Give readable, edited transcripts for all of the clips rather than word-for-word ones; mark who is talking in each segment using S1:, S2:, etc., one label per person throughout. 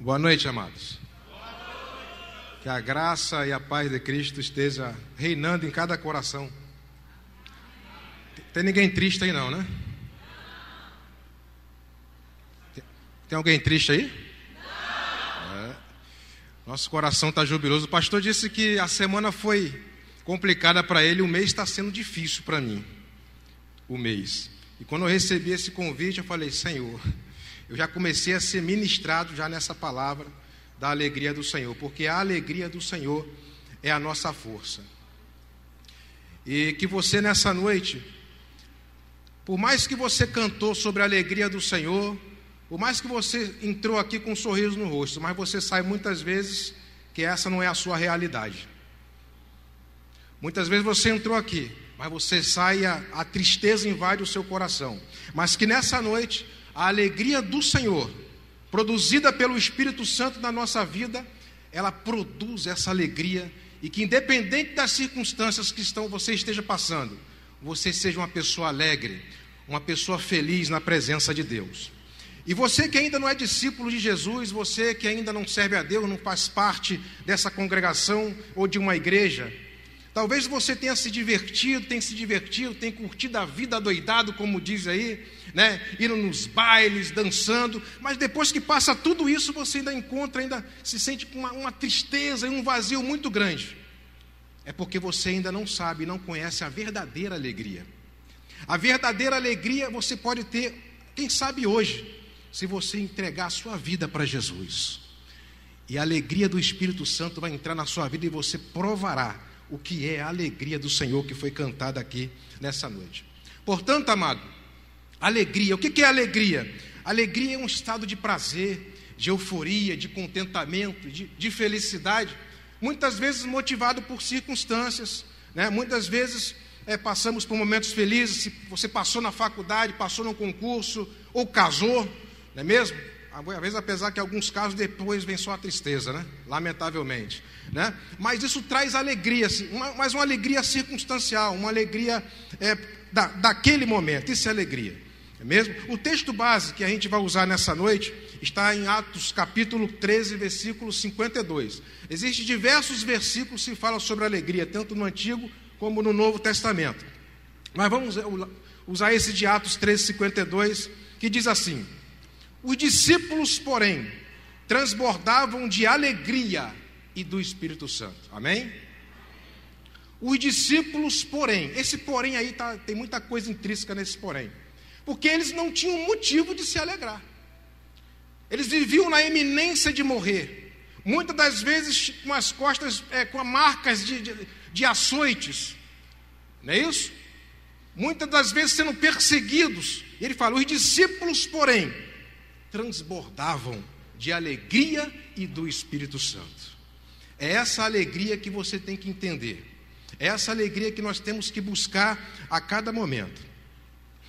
S1: Boa noite, amados. Que a graça e a paz de Cristo esteja reinando em cada coração. Tem ninguém triste aí não, né? Tem alguém triste aí? Nosso coração está jubiloso. O pastor disse que a semana foi complicada para ele, o mês está sendo difícil para mim. O mês. E quando eu recebi esse convite, eu falei, Senhor, eu já comecei a ser ministrado já nessa palavra da alegria do Senhor, porque a alegria do Senhor é a nossa força. E que você nessa noite, por mais que você cantou sobre a alegria do Senhor, por mais que você entrou aqui com um sorriso no rosto, mas você sabe muitas vezes que essa não é a sua realidade. Muitas vezes você entrou aqui, mas você sai, a tristeza invade o seu coração. Mas que nessa noite, a alegria do Senhor, produzida pelo Espírito Santo na nossa vida, ela produz essa alegria, e que independente das circunstâncias que você esteja passando, você seja uma pessoa alegre, uma pessoa feliz na presença de Deus. E você que ainda não é discípulo de Jesus, você que ainda não serve a Deus, não faz parte dessa congregação ou de uma igreja, talvez você tenha se divertido, tenha curtido a vida adoidado, como diz aí, né? Indo nos bailes, dançando, mas depois que passa tudo isso, você ainda se sente com uma tristeza e um vazio muito grande. É porque você ainda não sabe, não conhece a verdadeira alegria. A verdadeira alegria você pode ter, quem sabe hoje, se você entregar a sua vida para Jesus. E a alegria do Espírito Santo vai entrar na sua vida e você provará o que é a alegria do Senhor que foi cantada aqui nessa noite. Portanto, amado, alegria, o que é alegria? Alegria é um estado de prazer, de euforia, de contentamento, de felicidade, muitas vezes motivado por circunstâncias, né? Muitas vezes passamos por momentos felizes, se você passou na faculdade, passou no concurso, ou casou, não é mesmo? Às vezes, apesar que em alguns casos depois vem só a tristeza, né? Lamentavelmente, né? Mas isso traz alegria, mas uma alegria circunstancial, uma alegria daquele momento. Isso é alegria, é mesmo? O texto base que a gente vai usar nessa noite está em Atos capítulo 13, versículo 52. Existem diversos versículos que falam sobre alegria, tanto no Antigo como no Novo Testamento. Mas vamos usar esse de Atos 13, 52, que diz assim: os discípulos, porém, transbordavam de alegria e do Espírito Santo. Amém? Os discípulos, porém, esse porém aí tem muita coisa intrínseca nesse porém, porque eles não tinham motivo de se alegrar. Eles viviam na iminência de morrer, muitas das vezes com as costas, com marcas de açoites, não é isso? Muitas das vezes sendo perseguidos. E ele fala, os discípulos, porém, transbordavam de alegria e do Espírito Santo. É essa alegria que você tem que entender. É essa alegria que nós temos que buscar a cada momento.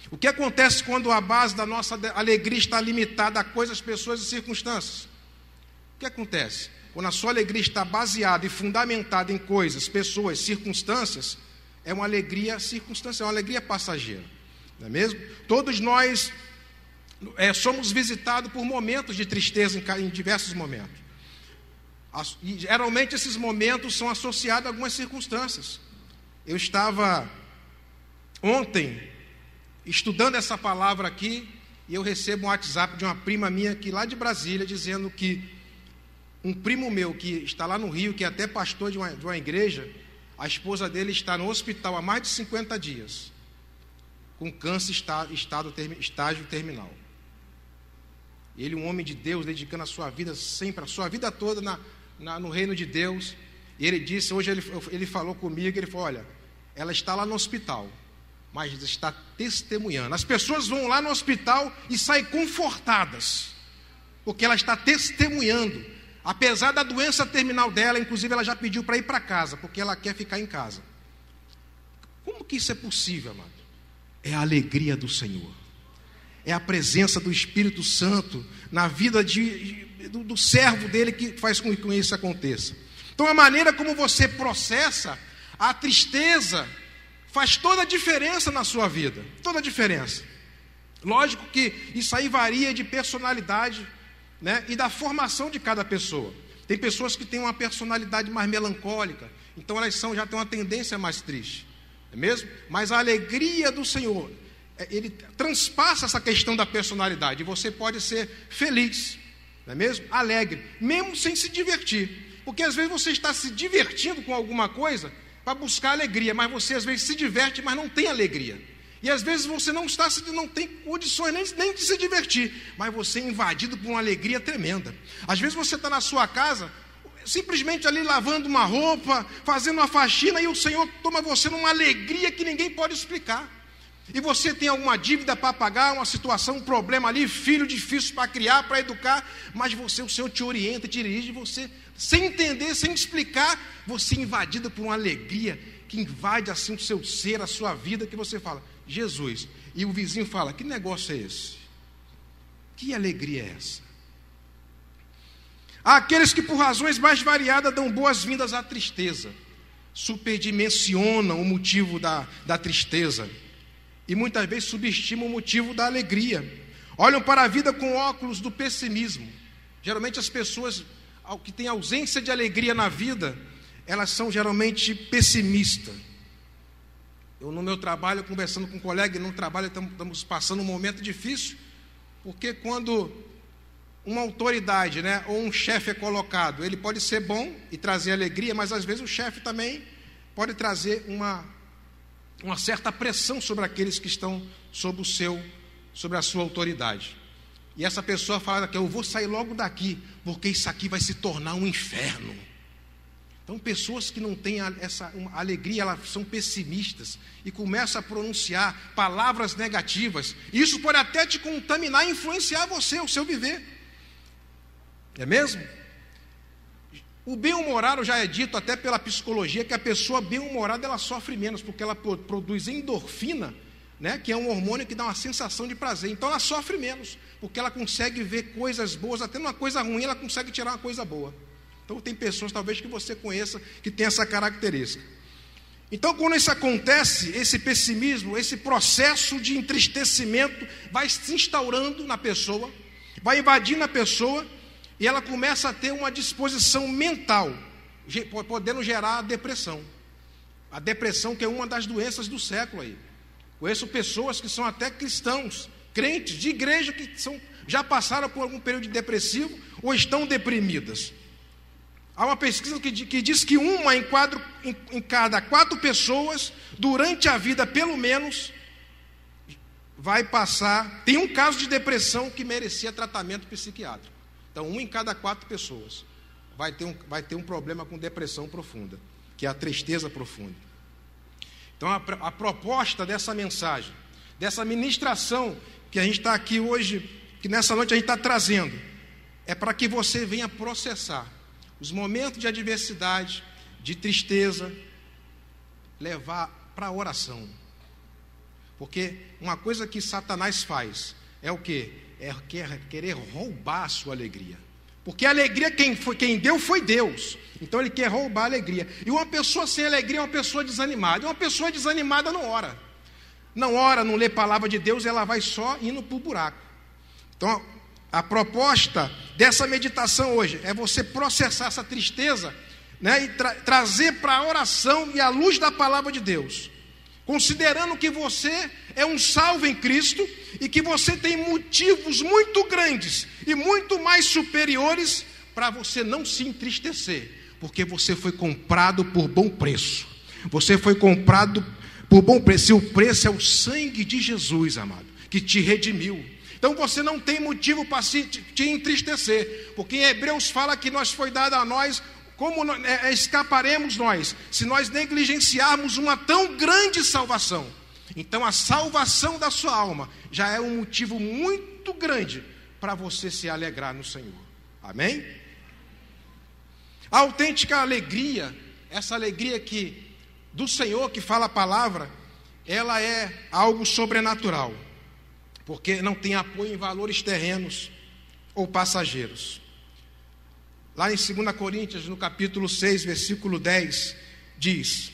S1: O que acontece quando a base da nossa alegria está limitada a coisas, pessoas e circunstâncias? O que acontece? Quando a sua alegria está baseada e fundamentada em coisas, pessoas, circunstâncias, é uma alegria circunstancial, uma alegria passageira. Não é mesmo? Todos nós somos visitados por momentos de tristeza em diversos momentos. E geralmente esses momentos são associados a algumas circunstâncias. Eu estava ontem estudando essa palavra aqui e eu recebo um WhatsApp de uma prima minha aqui lá de Brasília, dizendo que um primo meu que está lá no Rio, que é até pastor de uma igreja, a esposa dele está no hospital há mais de 50 dias, com câncer estágio terminal. Ele, um homem de Deus, dedicando a sua vida sempre, a sua vida toda no reino de Deus. E ele disse, hoje ele falou comigo, ele falou, olha, ela está lá no hospital, mas está testemunhando. As pessoas vão lá no hospital e saem confortadas, porque ela está testemunhando. Apesar da doença terminal dela, inclusive ela já pediu para ir para casa, porque ela quer ficar em casa. Como que isso é possível, amado? É a alegria do Senhor. É a presença do Espírito Santo na vida do servo dele que faz com que isso aconteça. Então a maneira como você processa a tristeza faz toda a diferença na sua vida. Toda a diferença. Lógico que isso aí varia de personalidade né, e da formação de cada pessoa. Tem pessoas que têm uma personalidade mais melancólica, então elas já têm uma tendência mais triste, não é mesmo? Mas a alegria do Senhor, ele transpassa essa questão da personalidade, e você pode ser feliz, não é mesmo? Alegre, mesmo sem se divertir, porque às vezes você está se divertindo com alguma coisa para buscar alegria, mas você às vezes se diverte, mas não tem alegria. E às vezes você não tem condições nem de se divertir, mas você é invadido por uma alegria tremenda. Às vezes você está na sua casa, simplesmente ali lavando uma roupa, fazendo uma faxina, e o Senhor toma você numa alegria que ninguém pode explicar. E você tem alguma dívida para pagar, uma situação, um problema ali, filho difícil para criar, para educar, mas o Senhor te orienta, te dirige, você, sem entender, sem explicar, você é invadido por uma alegria que invade assim o seu ser, a sua vida, que você fala, Jesus. E o vizinho fala, que negócio é esse? Que alegria é essa? Há aqueles que por razões mais variadas dão boas-vindas à tristeza, superdimensionam o motivo da tristeza, e muitas vezes subestimam o motivo da alegria. Olham para a vida com óculos do pessimismo. Geralmente as pessoas que têm ausência de alegria na vida, elas são geralmente pessimistas. Eu no meu trabalho, conversando com um colega, no trabalho estamos passando um momento difícil, porque quando uma autoridade, né, ou um chefe é colocado, ele pode ser bom e trazer alegria, mas às vezes o chefe também pode trazer uma certa pressão sobre aqueles que estão sobre a sua autoridade. E essa pessoa fala que eu vou sair logo daqui, porque isso aqui vai se tornar um inferno. Então, pessoas que não têm essa alegria, elas são pessimistas e começam a pronunciar palavras negativas. Isso pode até te contaminar e influenciar você, o seu viver. É mesmo? O bem-humorado já é dito até pela psicologia que a pessoa bem-humorada ela sofre menos, porque ela produz endorfina, né, que é um hormônio que dá uma sensação de prazer. Então ela sofre menos, porque ela consegue ver coisas boas, até numa coisa ruim ela consegue tirar uma coisa boa. Então tem pessoas talvez que você conheça que tem essa característica. Então quando isso acontece, esse pessimismo, esse processo de entristecimento vai se instaurando na pessoa, vai invadindo a pessoa, e ela começa a ter uma disposição mental, podendo gerar a depressão. A depressão que é uma das doenças do século aí. Conheço pessoas que são até cristãos, crentes de igreja, que já passaram por algum período depressivo ou estão deprimidas. Há uma pesquisa que diz que em cada 4 pessoas, durante a vida pelo menos, vai passar, tem um caso de depressão que merecia tratamento psiquiátrico. Então, 1 em cada 4 pessoas vai ter um problema com depressão profunda, que é a tristeza profunda. Então, a proposta dessa mensagem, dessa ministração que a gente está aqui hoje, que nessa noite a gente está trazendo, é para que você venha processar os momentos de adversidade, de tristeza, levar para a oração. Porque uma coisa que Satanás faz é o quê? É querer roubar a sua alegria. Porque a alegria quem deu foi Deus. Então ele quer roubar a alegria. E uma pessoa sem alegria é uma pessoa desanimada. E uma pessoa desanimada não ora. Não ora, não lê palavra de Deus, ela vai só indo para o buraco. Então a proposta dessa meditação hoje é você processar essa tristeza, né, e trazer para a oração e a luz da palavra de Deus. Considerando que você é um salvo em Cristo e que você tem motivos muito grandes e muito mais superiores para você não se entristecer, porque você foi comprado por bom preço. Você foi comprado por bom preço, e o preço é o sangue de Jesus, amado, que te redimiu. Então você não tem motivo para te entristecer, porque em Hebreus fala que nós foi dado a nós. Como escaparemos nós, se nós negligenciarmos uma tão grande salvação? Então a salvação da sua alma já é um motivo muito grande para você se alegrar no Senhor. Amém? A autêntica alegria, essa alegria do Senhor que fala a palavra, ela é algo sobrenatural, porque não tem apoio em valores terrenos ou passageiros. Lá em 2 Coríntios, no capítulo 6, versículo 10, diz,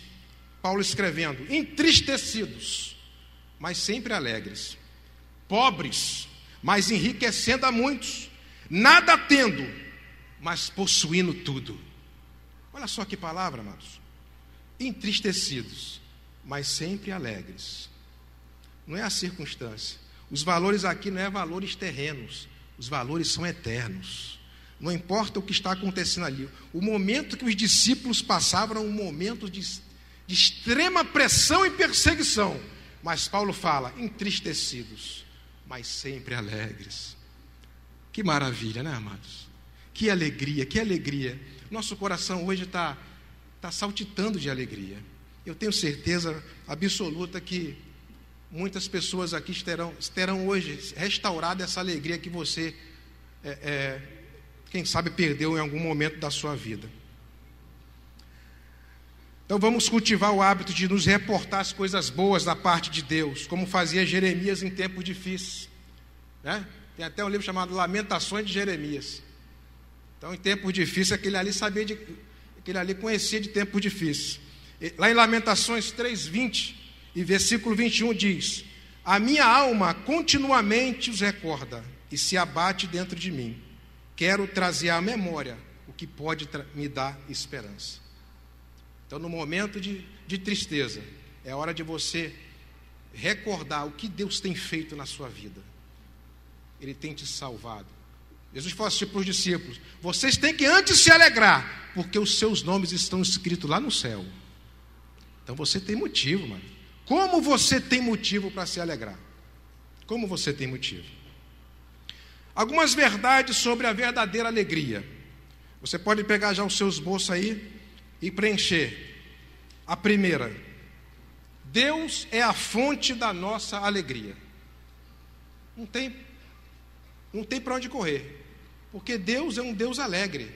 S1: Paulo escrevendo, entristecidos, mas sempre alegres, pobres, mas enriquecendo a muitos, nada tendo, mas possuindo tudo. Olha só que palavra, amados. Entristecidos, mas sempre alegres. Não é a circunstância. Os valores aqui não é valores terrenos. Os valores são eternos. Não importa o que está acontecendo ali. O momento que os discípulos passavam era um momento de extrema pressão e perseguição. Mas Paulo fala, entristecidos, mas sempre alegres. Que maravilha, né, amados? Que alegria, que alegria. Nosso coração hoje está saltitando de alegria. Eu tenho certeza absoluta que muitas pessoas aqui terão hoje restaurada essa alegria que você, quem sabe, perdeu em algum momento da sua vida. Então vamos cultivar o hábito de nos reportar as coisas boas da parte de Deus, como fazia Jeremias em tempos difíceis, né? Tem até um livro chamado Lamentações de Jeremias. Então, em tempos difíceis, aquele ali conhecia de tempos difíceis. Lá em Lamentações 3:20 e versículo 21 diz: a minha alma continuamente os recorda e se abate dentro de mim. Quero trazer à memória o que pode me dar esperança. Então, no momento de tristeza, é hora de você recordar o que Deus tem feito na sua vida. Ele tem te salvado. Jesus falou assim para os discípulos: vocês têm que antes se alegrar, porque os seus nomes estão escritos lá no céu. Então você tem motivo, mano. Como você tem motivo para se alegrar? Como você tem motivo? Algumas verdades sobre a verdadeira alegria. Você pode pegar já os seus bolsos aí e preencher. A primeira: Deus é a fonte da nossa alegria. Não tem para onde correr, porque Deus é um Deus alegre.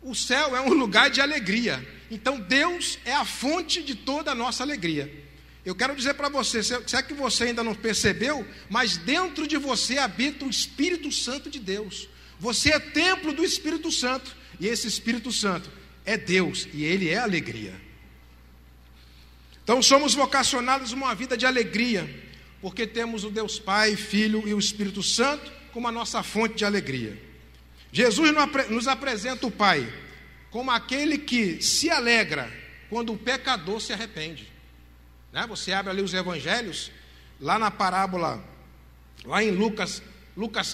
S1: O céu é um lugar de alegria. Então Deus é a fonte de toda a nossa alegria. Eu quero dizer para você, se é que você ainda não percebeu, mas dentro de você habita o Espírito Santo de Deus. Você é templo do Espírito Santo, e esse Espírito Santo é Deus, e Ele é alegria. Então somos vocacionados a uma vida de alegria, porque temos o Deus Pai, Filho e o Espírito Santo como a nossa fonte de alegria. Jesus nos apresenta o Pai como aquele que se alegra quando o pecador se arrepende. Né? Você abre ali os evangelhos, lá na parábola, lá em Lucas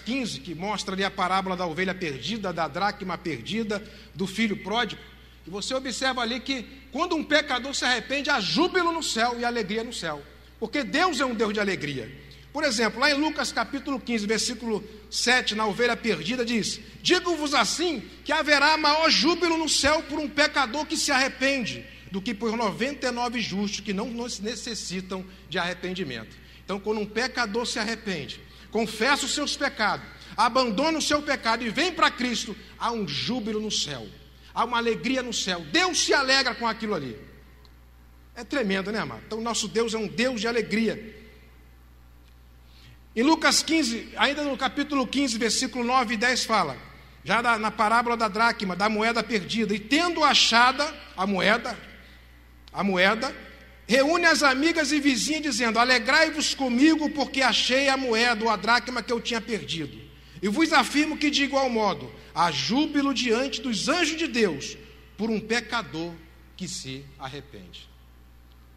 S1: 15, que mostra ali a parábola da ovelha perdida, da dracma perdida, do filho pródigo. E você observa ali que quando um pecador se arrepende, há júbilo no céu e alegria no céu. Porque Deus é um Deus de alegria. Por exemplo, lá em Lucas capítulo 15, versículo 7, na ovelha perdida, diz: digo-vos assim, que haverá maior júbilo no céu por um pecador que se arrepende, do que por 99 justos que não necessitam de arrependimento. Então, quando um pecador se arrepende, confessa os seus pecados, abandona o seu pecado e vem para Cristo, há um júbilo no céu, há uma alegria no céu. Deus se alegra com aquilo ali. É tremendo, né, amado? Então, nosso Deus é um Deus de alegria. Em Lucas 15, ainda no capítulo 15, versículo 9 e 10, fala, já na parábola da dracma, da moeda perdida, e tendo achada a moeda, reúne as amigas e vizinhas, dizendo: alegrai-vos comigo, porque achei a moeda, ou a dracma que eu tinha perdido. E vos afirmo que, de igual modo, há júbilo diante dos anjos de Deus, por um pecador que se arrepende.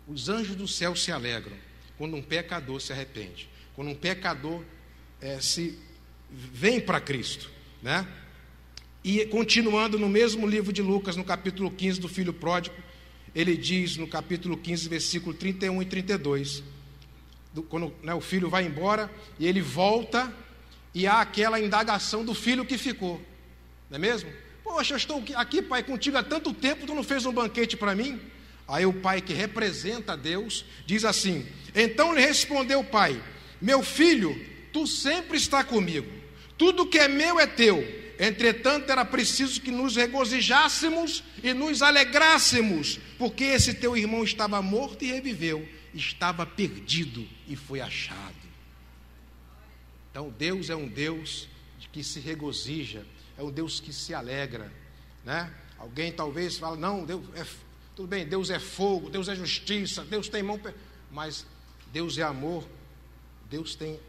S1: Os anjos do céu se alegram quando um pecador se arrepende, quando um pecador se vem para Cristo, né? E continuando no mesmo livro de Lucas, no capítulo 15 do filho pródigo, ele diz no capítulo 15, versículo 31 e 32, quando o filho vai embora e ele volta, e há aquela indagação do filho que ficou, não é mesmo? Poxa, eu estou aqui, pai, contigo há tanto tempo, tu não fez um banquete para mim? Aí o pai, que representa Deus, diz assim: então lhe respondeu o pai: meu filho, tu sempre está comigo, tudo que é meu é teu. Entretanto, era preciso que nos regozijássemos e nos alegrássemos, porque esse teu irmão estava morto e reviveu, estava perdido e foi achado. Então Deus é um Deus que se regozija, é um Deus que se alegra, né? Alguém talvez fala: não, Deus tudo bem, Deus é fogo, Deus é justiça, Deus tem mão, mas Deus é amor, Deus tem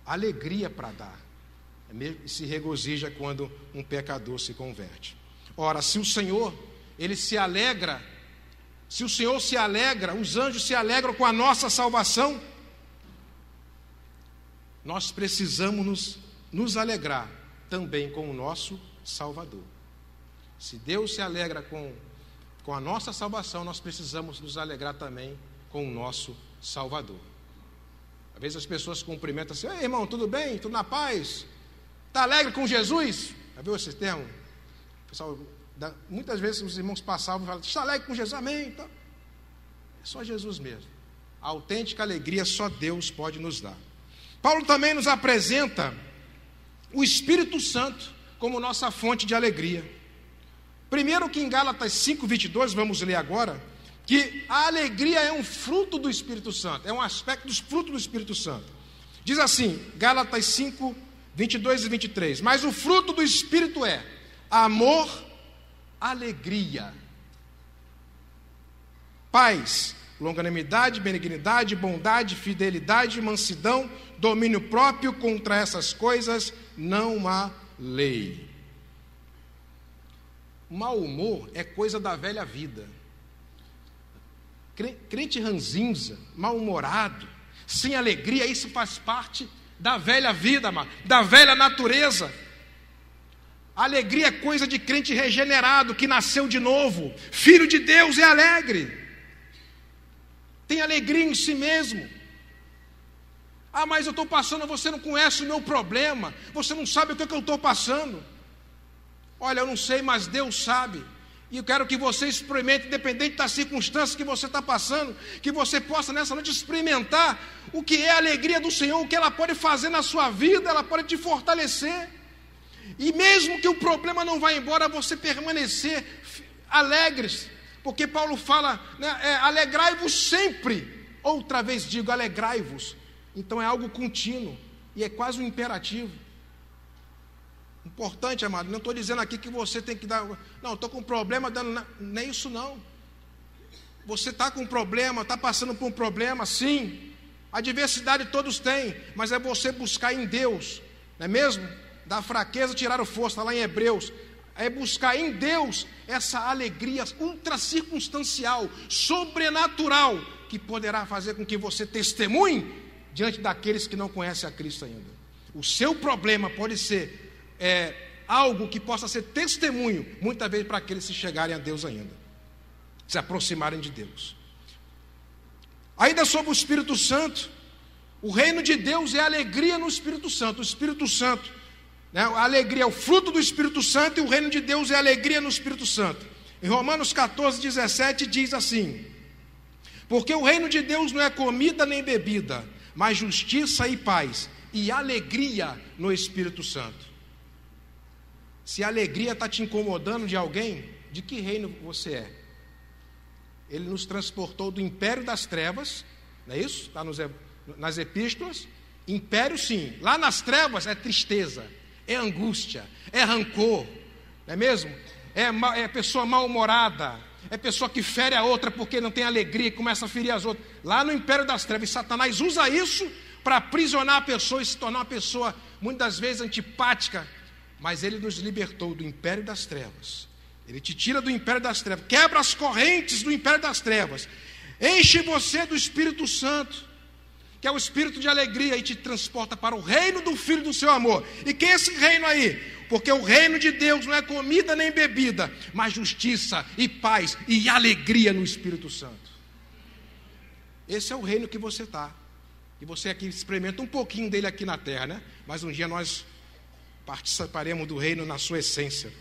S1: alegria para dar. e se regozija quando um pecador se converte. Ora, se o Senhor, Ele se alegra, se o Senhor se alegra, os anjos se alegram com a nossa salvação, nós precisamos nos alegrar também com o nosso Salvador. Se Deus se alegra com a nossa salvação, nós precisamos nos alegrar também com o nosso Salvador. Às vezes as pessoas cumprimentam assim: ei, irmão, tudo bem? Tudo na paz? Está alegre com Jesus? Já viu esse termo? Pessoal, muitas vezes os irmãos passavam e falavam: está alegre com Jesus? Amém. Então, é só Jesus mesmo. A autêntica alegria só Deus pode nos dar. Paulo também nos apresenta o Espírito Santo como nossa fonte de alegria. Primeiro que em Gálatas 5:22, vamos ler agora, que a alegria é um fruto do Espírito Santo, é um aspecto dos frutos do Espírito Santo. Diz assim, Gálatas 5:22 e 23, mas o fruto do Espírito é amor, alegria, paz, longanimidade, benignidade, bondade, fidelidade, mansidão, domínio próprio. Contra essas coisas não há lei. Mau humor é coisa da velha vida. Crente ranzinza, mal-humorado, sem alegria, isso faz parte da velha vida, da velha natureza. Alegria é coisa de crente regenerado, que nasceu de novo. Filho de Deus é alegre. Tem alegria em si mesmo. Ah, mas eu estou passando, você não conhece o meu problema, você não sabe o que eu estou passando. Olha, eu não sei, mas Deus sabe. E eu quero que você experimente, independente das circunstâncias que você está passando, que você possa nessa noite experimentar o que é a alegria do Senhor, o que ela pode fazer na sua vida, ela pode te fortalecer. E mesmo que o problema não vá embora, você permanecer alegres. Porque Paulo fala, né, alegrai-vos sempre. Outra vez digo, alegrai-vos. Então é algo contínuo e é quase um imperativo. Importante, amado, não estou dizendo aqui que você tem que dar... Não, estou com um problema, nem isso não. Você está com um problema, está passando por um problema, sim. A diversidade todos têm, mas é você buscar em Deus, não é mesmo? Da fraqueza tirar o força, está lá em Hebreus. É buscar em Deus essa alegria ultra circunstancial, sobrenatural, que poderá fazer com que você testemunhe diante daqueles que não conhecem a Cristo ainda. O seu problema pode ser algo que possa ser testemunho, muitas vezes para aqueles que chegarem a Deus ainda, se aproximarem de Deus. Ainda sobre o Espírito Santo, o reino de Deus é alegria no Espírito Santo. O Espírito Santo, né, a alegria é o fruto do Espírito Santo, e o reino de Deus é alegria no Espírito Santo. Em Romanos 14:17 diz assim: porque o reino de Deus não é comida nem bebida, mas justiça e paz e alegria no Espírito Santo. Se a alegria está te incomodando de alguém, de que reino você é? Ele nos transportou do império das trevas, não é isso? Está nas epístolas. Império, sim. Lá nas trevas é tristeza, é angústia, é rancor, não é mesmo? É pessoa mal-humorada, é pessoa que fere a outra porque não tem alegria e começa a ferir as outras. Lá no império das trevas, Satanás usa isso para aprisionar a pessoa e se tornar uma pessoa, muitas vezes, antipática. Mas Ele nos libertou do império das trevas. Ele te tira do império das trevas, quebra as correntes do império das trevas, enche você do Espírito Santo, que é o Espírito de alegria, e te transporta para o reino do Filho do seu amor. E quem é esse reino aí? Porque o reino de Deus não é comida nem bebida, mas justiça e paz e alegria no Espírito Santo. Esse é o reino que você está. E você aqui experimenta um pouquinho dele aqui na terra, né? Mas um dia nós participaremos do reino na sua essência.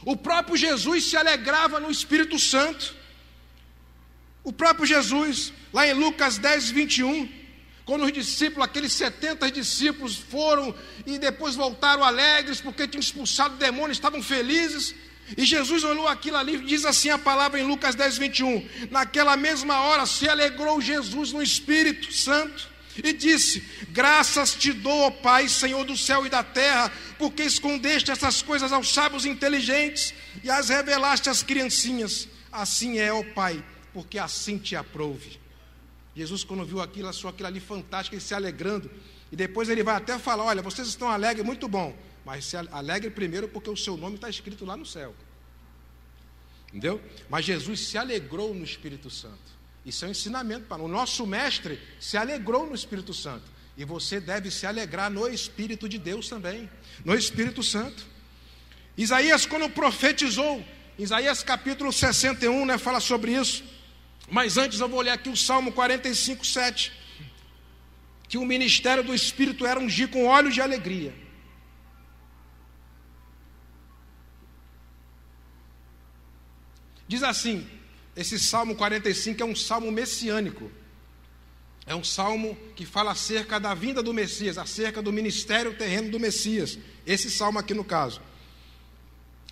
S1: O próprio Jesus se alegrava no Espírito Santo. O próprio Jesus, lá em Lucas 10:21, quando os discípulos, aqueles 70 discípulos foram e depois voltaram alegres porque tinham expulsado demônios, estavam felizes, e Jesus olhou aquilo ali, diz assim a palavra em Lucas 10:21, naquela mesma hora se alegrou Jesus no Espírito Santo e disse: graças te dou, ó Pai, Senhor do céu e da terra, porque escondeste essas coisas aos sábios e inteligentes e as revelaste às criancinhas. Assim é, ó Pai, porque assim te aprouve. Jesus, quando viu aquilo, achou aquilo ali fantástico, ele se alegrando. E depois ele vai até falar, olha, vocês estão alegres, muito bom, mas se alegre primeiro porque o seu nome está escrito lá no céu. Entendeu? Mas Jesus se alegrou no Espírito Santo. Isso é um ensinamento para o nosso mestre, se alegrou no Espírito Santo. E você deve se alegrar no Espírito de Deus também, no Espírito Santo. Isaías, quando profetizou, Isaías capítulo 61, né, fala sobre isso. Mas antes eu vou ler aqui o Salmo 45, 7. Que o ministério do Espírito era ungir com óleo de alegria. Diz assim, esse Salmo 45 é um salmo messiânico. É um salmo que fala acerca da vinda do Messias, acerca do ministério terreno do Messias. Esse salmo aqui no caso.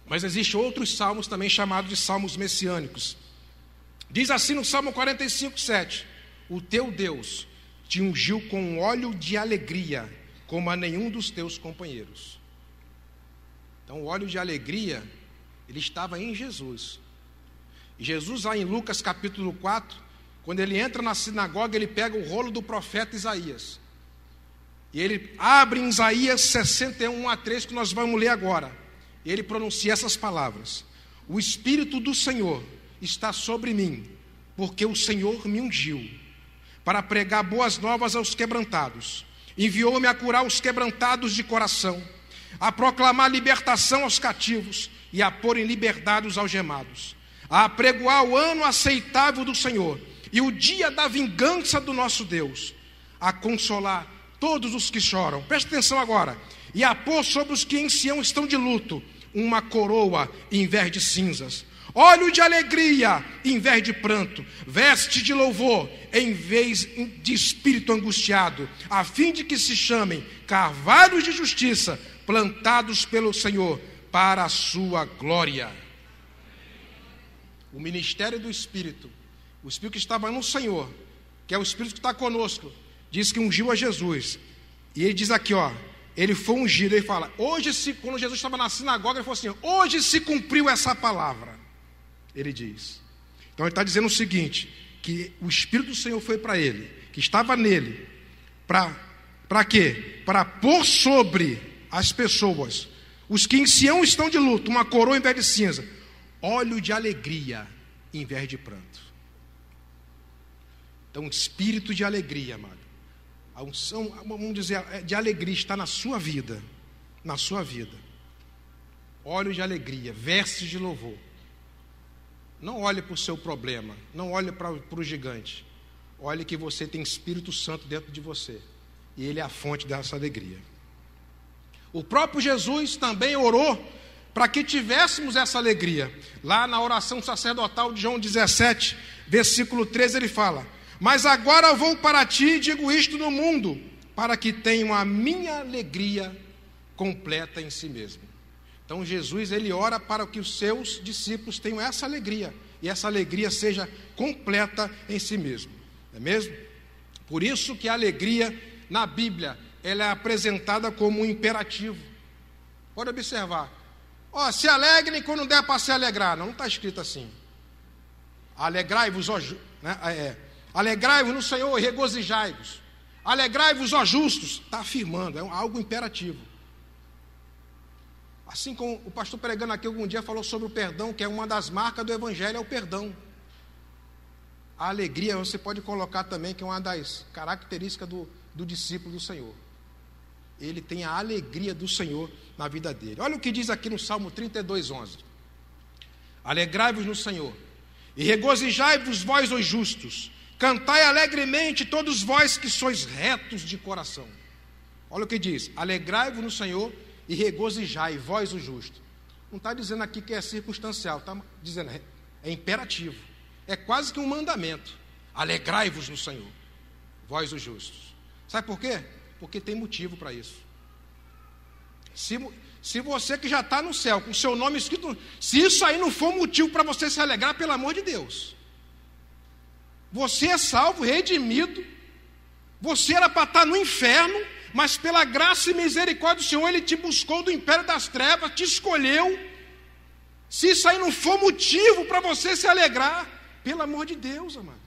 S1: Mas existem outros salmos também chamados de salmos messiânicos. Diz assim no Salmo 45, 7. O teu Deus te ungiu com óleo de alegria, como a nenhum dos teus companheiros. Então o óleo de alegria, ele estava em Jesus. E Jesus, lá em Lucas capítulo 4, quando ele entra na sinagoga, ele pega o rolo do profeta Isaías. E ele abre em Isaías 61, 1-3, que nós vamos ler agora. E ele pronuncia essas palavras. O Espírito do Senhor está sobre mim, porque o Senhor me ungiu, para pregar boas novas aos quebrantados. Enviou-me a curar os quebrantados de coração, a proclamar libertação aos cativos e a pôr em liberdade os algemados, a apregoar o ano aceitável do Senhor e o dia da vingança do nosso Deus, a consolar todos os que choram. Preste atenção agora. E a pôr sobre os que em Sião estão de luto uma coroa em vez de cinzas, óleo de alegria em vez de pranto, veste de louvor em vez de espírito angustiado, a fim de que se chamem carvalhos de justiça, plantados pelo Senhor para a sua glória. O ministério do Espírito, o Espírito que estava no Senhor, que é o Espírito que está conosco, diz que ungiu a Jesus. E ele diz aqui, ó, ele foi ungido. Ele fala, quando Jesus estava na sinagoga, ele falou assim, hoje se cumpriu essa palavra. Ele diz. Então ele está dizendo o seguinte, que o Espírito do Senhor foi para ele, que estava nele, para quê? Para pôr sobre as pessoas, os que em Sião estão de luto, uma coroa em vez de cinza, óleo de alegria em vez de pranto. Então, espírito de alegria, amado. A unção, vamos dizer, de alegria está na sua vida. Na sua vida. Óleo de alegria, vestes de louvor. Não olhe para o seu problema, não olhe para o gigante. Olhe que você tem Espírito Santo dentro de você. E ele é a fonte dessa alegria. O próprio Jesus também orou para que tivéssemos essa alegria. Lá na oração sacerdotal de João 17, versículo 13, ele fala: mas agora eu vou para ti e digo isto no mundo, para que tenham a minha alegria completa em si mesmo. Então Jesus, ele ora para que os seus discípulos tenham essa alegria, e essa alegria seja completa em si mesmo. Não é mesmo? Por isso que a alegria na Bíblia, ela é apresentada como um imperativo. Pode observar. Se alegrem quando der para se alegrar. Não está escrito assim. Alegrai-vos, alegrai-vos no Senhor e regozijai-vos. Alegrai-vos, ó justos. Está afirmando, é algo imperativo. Assim como o pastor pregando aqui algum dia falou sobre o perdão, que é uma das marcas do Evangelho, é o perdão. A alegria você pode colocar também, que é uma das características do discípulo do Senhor. Ele tem a alegria do Senhor na vida dele. Olha o que diz aqui no Salmo 32, 11. Alegrai-vos no Senhor e regozijai-vos vós, os justos. Cantai alegremente todos vós que sois retos de coração. Olha o que diz. Alegrai-vos no Senhor e regozijai vós, os justos. Não está dizendo aqui que é circunstancial. Está dizendo, é imperativo. É quase que um mandamento. Alegrai-vos no Senhor, vós, os justos. Sabe por quê? Porque tem motivo para isso. Se você que já está no céu, com o seu nome escrito, se isso aí não for motivo para você se alegrar, pelo amor de Deus. Você é salvo, redimido. Você era para estar no inferno, mas pela graça e misericórdia do Senhor, Ele te buscou do império das trevas, te escolheu. Se isso aí não for motivo para você se alegrar, pelo amor de Deus, amado.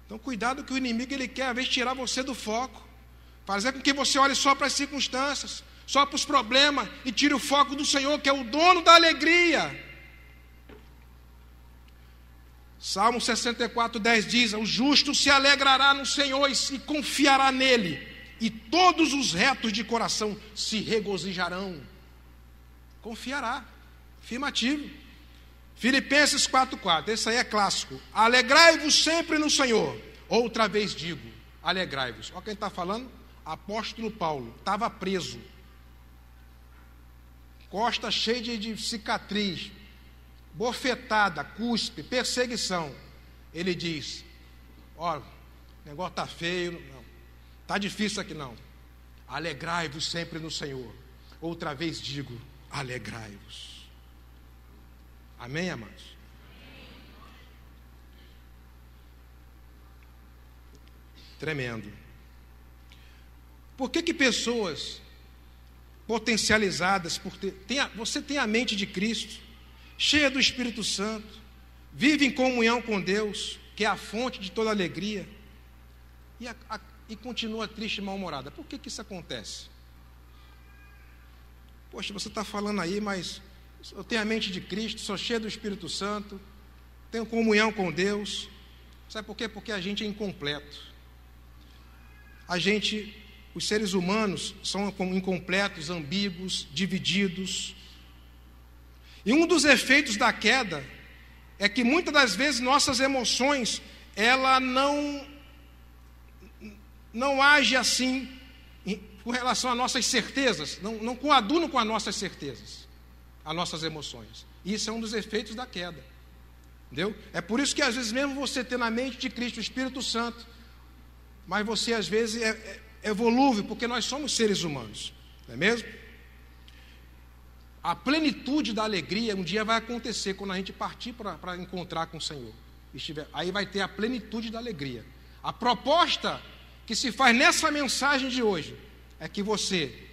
S1: Então, cuidado que o inimigo ele quer, às vezes, tirar você do foco, fazer com que você olhe só para as circunstâncias, só para os problemas, e tire o foco do Senhor, que é o dono da alegria. Salmo 64:10 diz: o justo se alegrará no Senhor e confiará nele, e todos os retos de coração se regozijarão. Confiará, afirmativo. Filipenses 4:4, esse aí é clássico. Alegrai-vos sempre no Senhor. Outra vez digo, alegrai-vos. Olha quem está falando, apóstolo Paulo, estava preso, costa cheia de cicatriz, bofetada, cuspe, perseguição. Ele diz: ó, o negócio está feio, não, está difícil aqui não. Alegrai-vos sempre no Senhor. Outra vez digo, alegrai-vos. Amém, amados? Tremendo. Por que pessoas potencializadas por você tem a mente de Cristo, cheia do Espírito Santo, vive em comunhão com Deus, que é a fonte de toda alegria, e continua triste e mal-humorada? Por que isso acontece? Poxa, você está falando aí, mas eu tenho a mente de Cristo, sou cheio do Espírito Santo, tenho comunhão com Deus. Sabe por quê? Porque a gente é incompleto. Os seres humanos são incompletos, ambíguos, divididos. E um dos efeitos da queda é que muitas das vezes nossas emoções, ela não age assim com relação às nossas certezas, não coadunam com as nossas certezas, as nossas emoções. Isso é um dos efeitos da queda. Entendeu? É por isso que às vezes mesmo você ter na mente de Cristo o Espírito Santo, mas você às vezes é volúvel, porque nós somos seres humanos, não é mesmo? A plenitude da alegria um dia vai acontecer quando a gente partir para encontrar com o Senhor. Aí vai ter a plenitude da alegria. A proposta que se faz nessa mensagem de hoje é que você,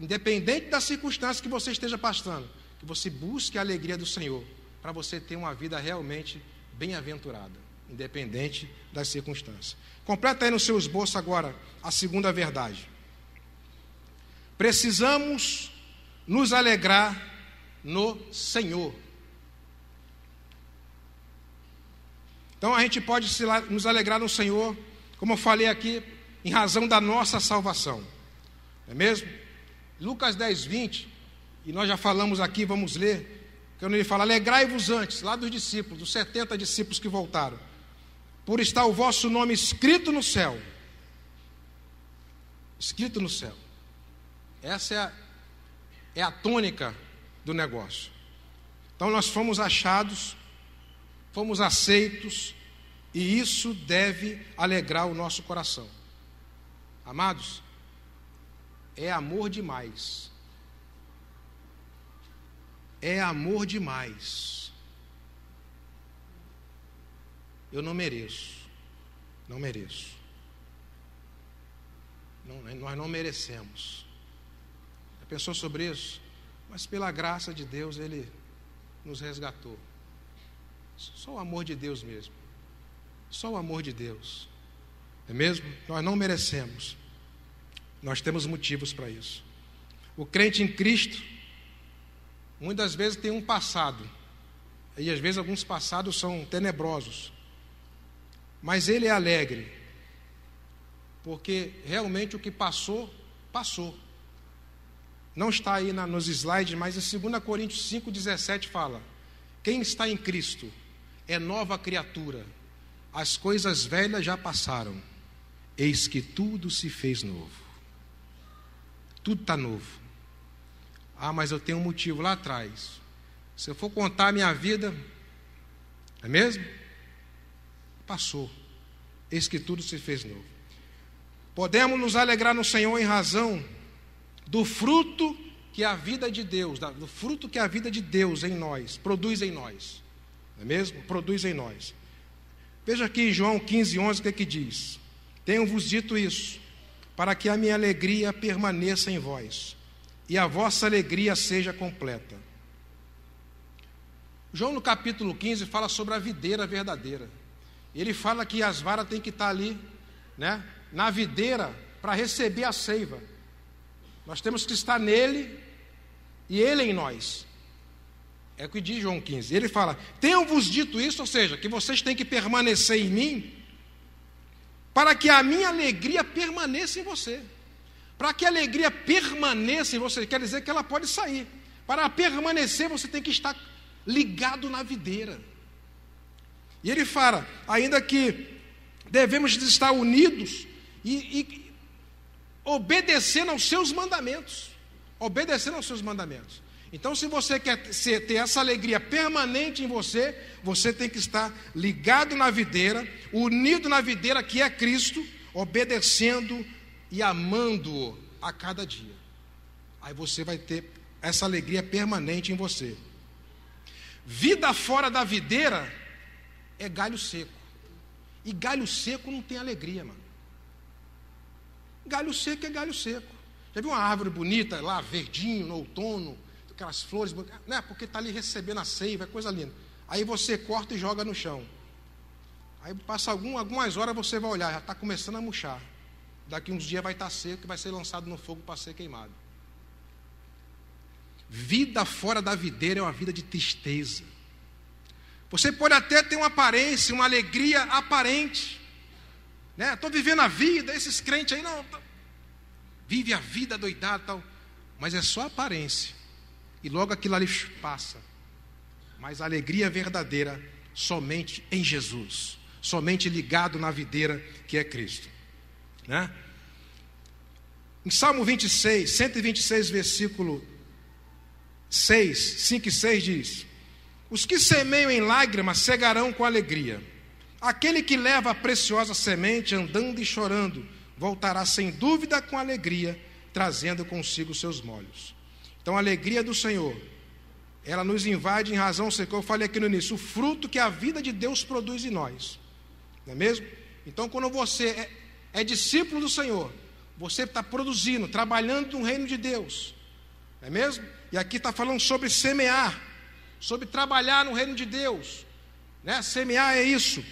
S1: independente da circunstância que você esteja passando, que você busque a alegria do Senhor, para você ter uma vida realmente bem-aventurada, independente das circunstâncias. Completa aí no seu esboço agora a segunda verdade. Precisamos nos alegrar no Senhor. Então a gente pode nos alegrar no Senhor, como eu falei aqui, em razão da nossa salvação. Não é mesmo? Lucas 10:20, e nós já falamos aqui, vamos ler, quando ele fala: alegrai-vos antes, lá dos discípulos, dos 70 discípulos que voltaram, por estar o vosso nome escrito no céu. Escrito no céu. Essa é a tônica do negócio. Então nós fomos achados, fomos aceitos, e isso deve alegrar o nosso coração. Amados, é amor demais. É amor demais. Eu não mereço. Não mereço. Nós não merecemos. Já pensou sobre isso? Mas pela graça de Deus, Ele nos resgatou. Só o amor de Deus mesmo. Só o amor de Deus. É mesmo? Nós não merecemos. Nós temos motivos para isso. O crente em Cristo, muitas vezes tem um passado. E às vezes alguns passados são tenebrosos. Mas ele é alegre. Porque realmente o que passou, passou. Não está aí nos slides, mas em 2 Coríntios 5,17 fala: quem está em Cristo é nova criatura. As coisas velhas já passaram. Eis que tudo se fez novo. Tudo está novo. Ah, mas eu tenho um motivo lá atrás. Se eu for contar a minha vida, é mesmo? Passou. Eis que tudo se fez novo. Podemos nos alegrar no Senhor em razão do fruto que a vida de Deus, do fruto que a vida de Deus em nós, produz em nós. Não é mesmo? Produz em nós. Veja aqui em João 15:11 o que diz: tenho-vos dito isso, para que a minha alegria permaneça em vós, e a vossa alegria seja completa. João no capítulo 15 fala sobre a videira verdadeira. Ele fala que as varas têm que estar ali, né, na videira para receber a seiva. Nós temos que estar nele e ele em nós. É o que diz João 15. Ele fala: tenho-vos dito isso, ou seja, que vocês têm que permanecer em mim, para que a minha alegria permaneça em você. Para que a alegria permaneça em você, quer dizer que ela pode sair. Para permanecer, você tem que estar ligado na videira. E ele fala ainda que devemos estar unidos e obedecendo aos seus mandamentos. Obedecendo aos seus mandamentos. Então, se você quer ter essa alegria permanente em você, você tem que estar ligado na videira, unido na videira que é Cristo, obedecendo e amando-o a cada dia. Aí você vai ter essa alegria permanente em você. Vida fora da videira é galho seco. E galho seco não tem alegria, mano. Galho seco é galho seco. Já viu uma árvore bonita lá, verdinho, no outono, aquelas flores, né? Porque está ali recebendo a seiva, é coisa linda. Aí você corta e joga no chão. Aí passa algumas horas, você vai olhar, já está começando a murchar. Daqui uns dias vai estar seco e vai ser lançado no fogo para ser queimado. Vida fora da videira é uma vida de tristeza. Você pode até ter uma aparência, uma alegria aparente, né? Estou vivendo a vida, esses crentes aí não, vive a vida doidada e tal, mas é só aparência, e logo aquilo ali passa. Mas a alegria verdadeira somente em Jesus, somente ligado na videira que é Cristo, né? Em Salmo 26, 126, versículo 6, 5 e 6 diz: os que semeiam em lágrimas cegarão com alegria. Aquele que leva a preciosa semente andando e chorando, voltará sem dúvida com alegria, trazendo consigo seus molhos. Então a alegria do Senhor, ela nos invade em razão, sei que eu falei aqui no início, o fruto que a vida de Deus produz em nós. Não é mesmo? Então quando você é discípulo do Senhor, você está produzindo, trabalhando no reino de Deus. Não é mesmo? E aqui está falando sobre semear, sobre trabalhar no reino de Deus, né? Semear é isso.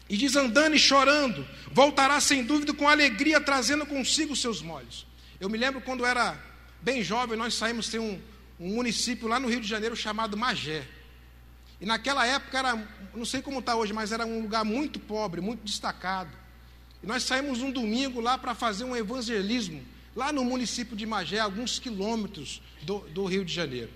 S1: E diz: andando e chorando, voltará sem dúvida com alegria, trazendo consigo seus molhos. Eu me lembro quando era bem jovem, nós saímos, tem um município lá no Rio de Janeiro chamado Magé. E naquela época era, não sei como está hoje, mas era um lugar muito pobre, muito destacado. E nós saímos um domingo lá para fazer um evangelismo, lá no município de Magé, alguns quilômetros do Rio de Janeiro,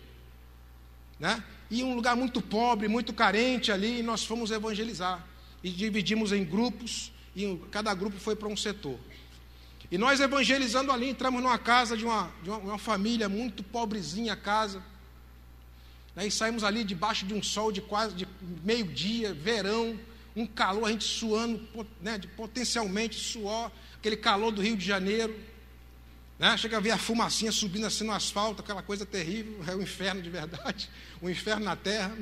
S1: né? E um lugar muito pobre, muito carente ali, e nós fomos evangelizar. E dividimos em grupos, e cada grupo foi para um setor. E nós evangelizando ali, entramos numa casa de uma família muito pobrezinha, a casa. E saímos ali debaixo de um sol de quase de meio-dia, verão, um calor, a gente suando, né, potencialmente suor, aquele calor do Rio de Janeiro, né? Chega a ver a fumacinha subindo assim no asfalto, aquela coisa terrível, é o inferno de verdade, o inferno na terra.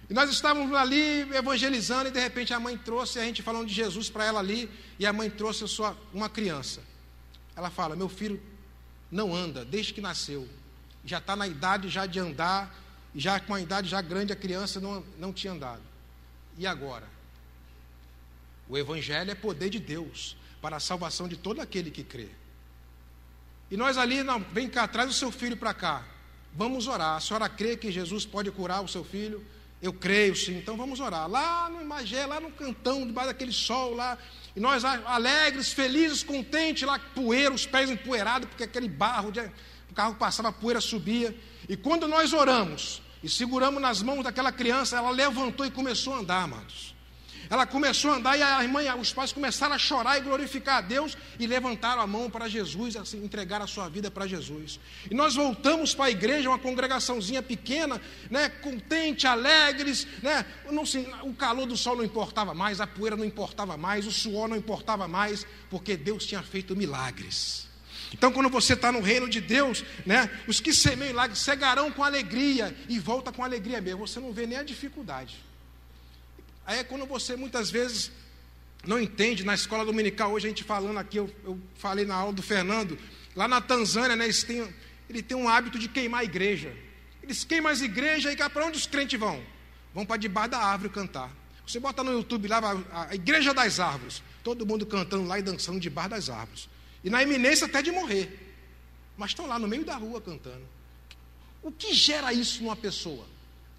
S1: E nós estávamos ali evangelizando, e de repente a mãe trouxe, a gente falando de Jesus para ela ali, e a mãe trouxe uma criança. Ela fala: meu filho não anda desde que nasceu, já está na idade já de andar, e já com a idade já grande, a criança não tinha andado. E agora? O evangelho é poder de Deus para a salvação de todo aquele que crê. E nós ali: não, vem cá, traz o seu filho para cá, vamos orar. A senhora crê que Jesus pode curar o seu filho? Eu creio, sim, então vamos orar. Lá no Magé, lá no cantão, debaixo daquele sol lá, e nós alegres, felizes, contentes, lá, poeira, os pés empoeirados, porque aquele barro, o carro passava, a poeira subia. E quando nós oramos e seguramos nas mãos daquela criança, ela levantou e começou a andar, amados. Ela começou a andar, e a irmã e os pais começaram a chorar e glorificar a Deus, e levantaram a mão para Jesus, assim, entregaram a sua vida para Jesus. E nós voltamos para a igreja, uma congregaçãozinha pequena, né, contente, alegres, né, o calor do sol não importava mais, a poeira não importava mais, o suor não importava mais, porque Deus tinha feito milagres. Então quando você está no reino de Deus, né, os que semeiam milagres cegarão com alegria, e volta com alegria mesmo, você não vê nem a dificuldade. Aí é quando você muitas vezes não entende. Na escola dominical, hoje a gente falando aqui, eu falei na aula do Fernando, lá na Tanzânia, né, ele tem um hábito de queimar a igreja. Eles queimam as igrejas, e para onde os crentes vão? Vão para debaixo da árvore cantar. Você bota no YouTube lá, a Igreja das Árvores, todo mundo cantando lá e dançando debaixo das árvores. E na iminência até de morrer. Mas estão lá no meio da rua cantando. O que gera isso numa pessoa?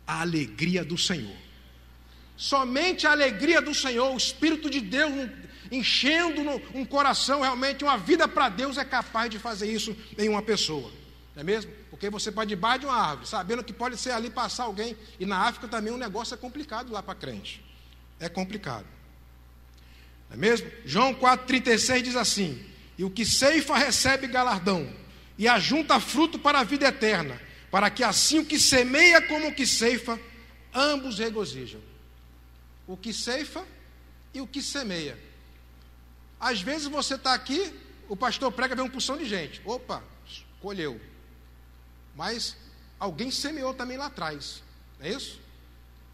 S1: A alegria do Senhor. Somente a alegria do Senhor, o Espírito de Deus enchendo um coração, realmente uma vida para Deus é capaz de fazer isso em uma pessoa. Não é mesmo? Porque você pode ir debaixo de uma árvore, sabendo que pode ser ali passar alguém. E na África também o negócio é complicado lá para crente. É complicado. Não é mesmo? João 4,36 diz assim: e o que ceifa recebe galardão, e ajunta fruto para a vida eterna, para que assim o que semeia como o que ceifa, ambos regozijam. O que ceifa e o que semeia. Às vezes você está aqui, o pastor prega, vem uma porção de gente. Opa, colheu. Mas alguém semeou também lá atrás. Não é isso?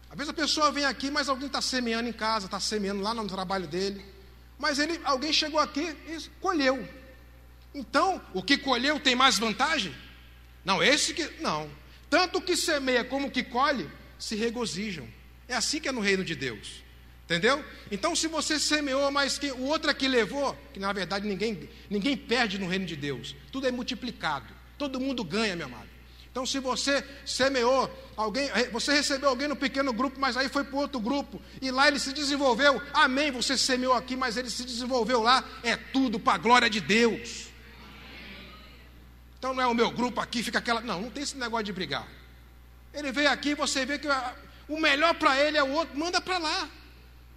S1: Às vezes a pessoa vem aqui, mas alguém está semeando em casa, está semeando lá no trabalho dele. Mas alguém chegou aqui e colheu. Então, o que colheu tem mais vantagem? Não, não. Tanto o que semeia como o que colhe se regozijam. É assim que é no reino de Deus. Entendeu? Então, se você semeou, mas que o outro aqui levou, que na verdade ninguém perde no reino de Deus. Tudo é multiplicado. Todo mundo ganha, meu amado. Então, se você semeou alguém, você recebeu alguém no pequeno grupo, mas aí foi para outro grupo, e lá ele se desenvolveu, amém, você semeou aqui, mas ele se desenvolveu lá, é tudo para a glória de Deus. Então não é o meu grupo aqui, fica aquela... Não tem esse negócio de brigar. Ele veio aqui, você vê que o melhor para ele é o outro, manda para lá.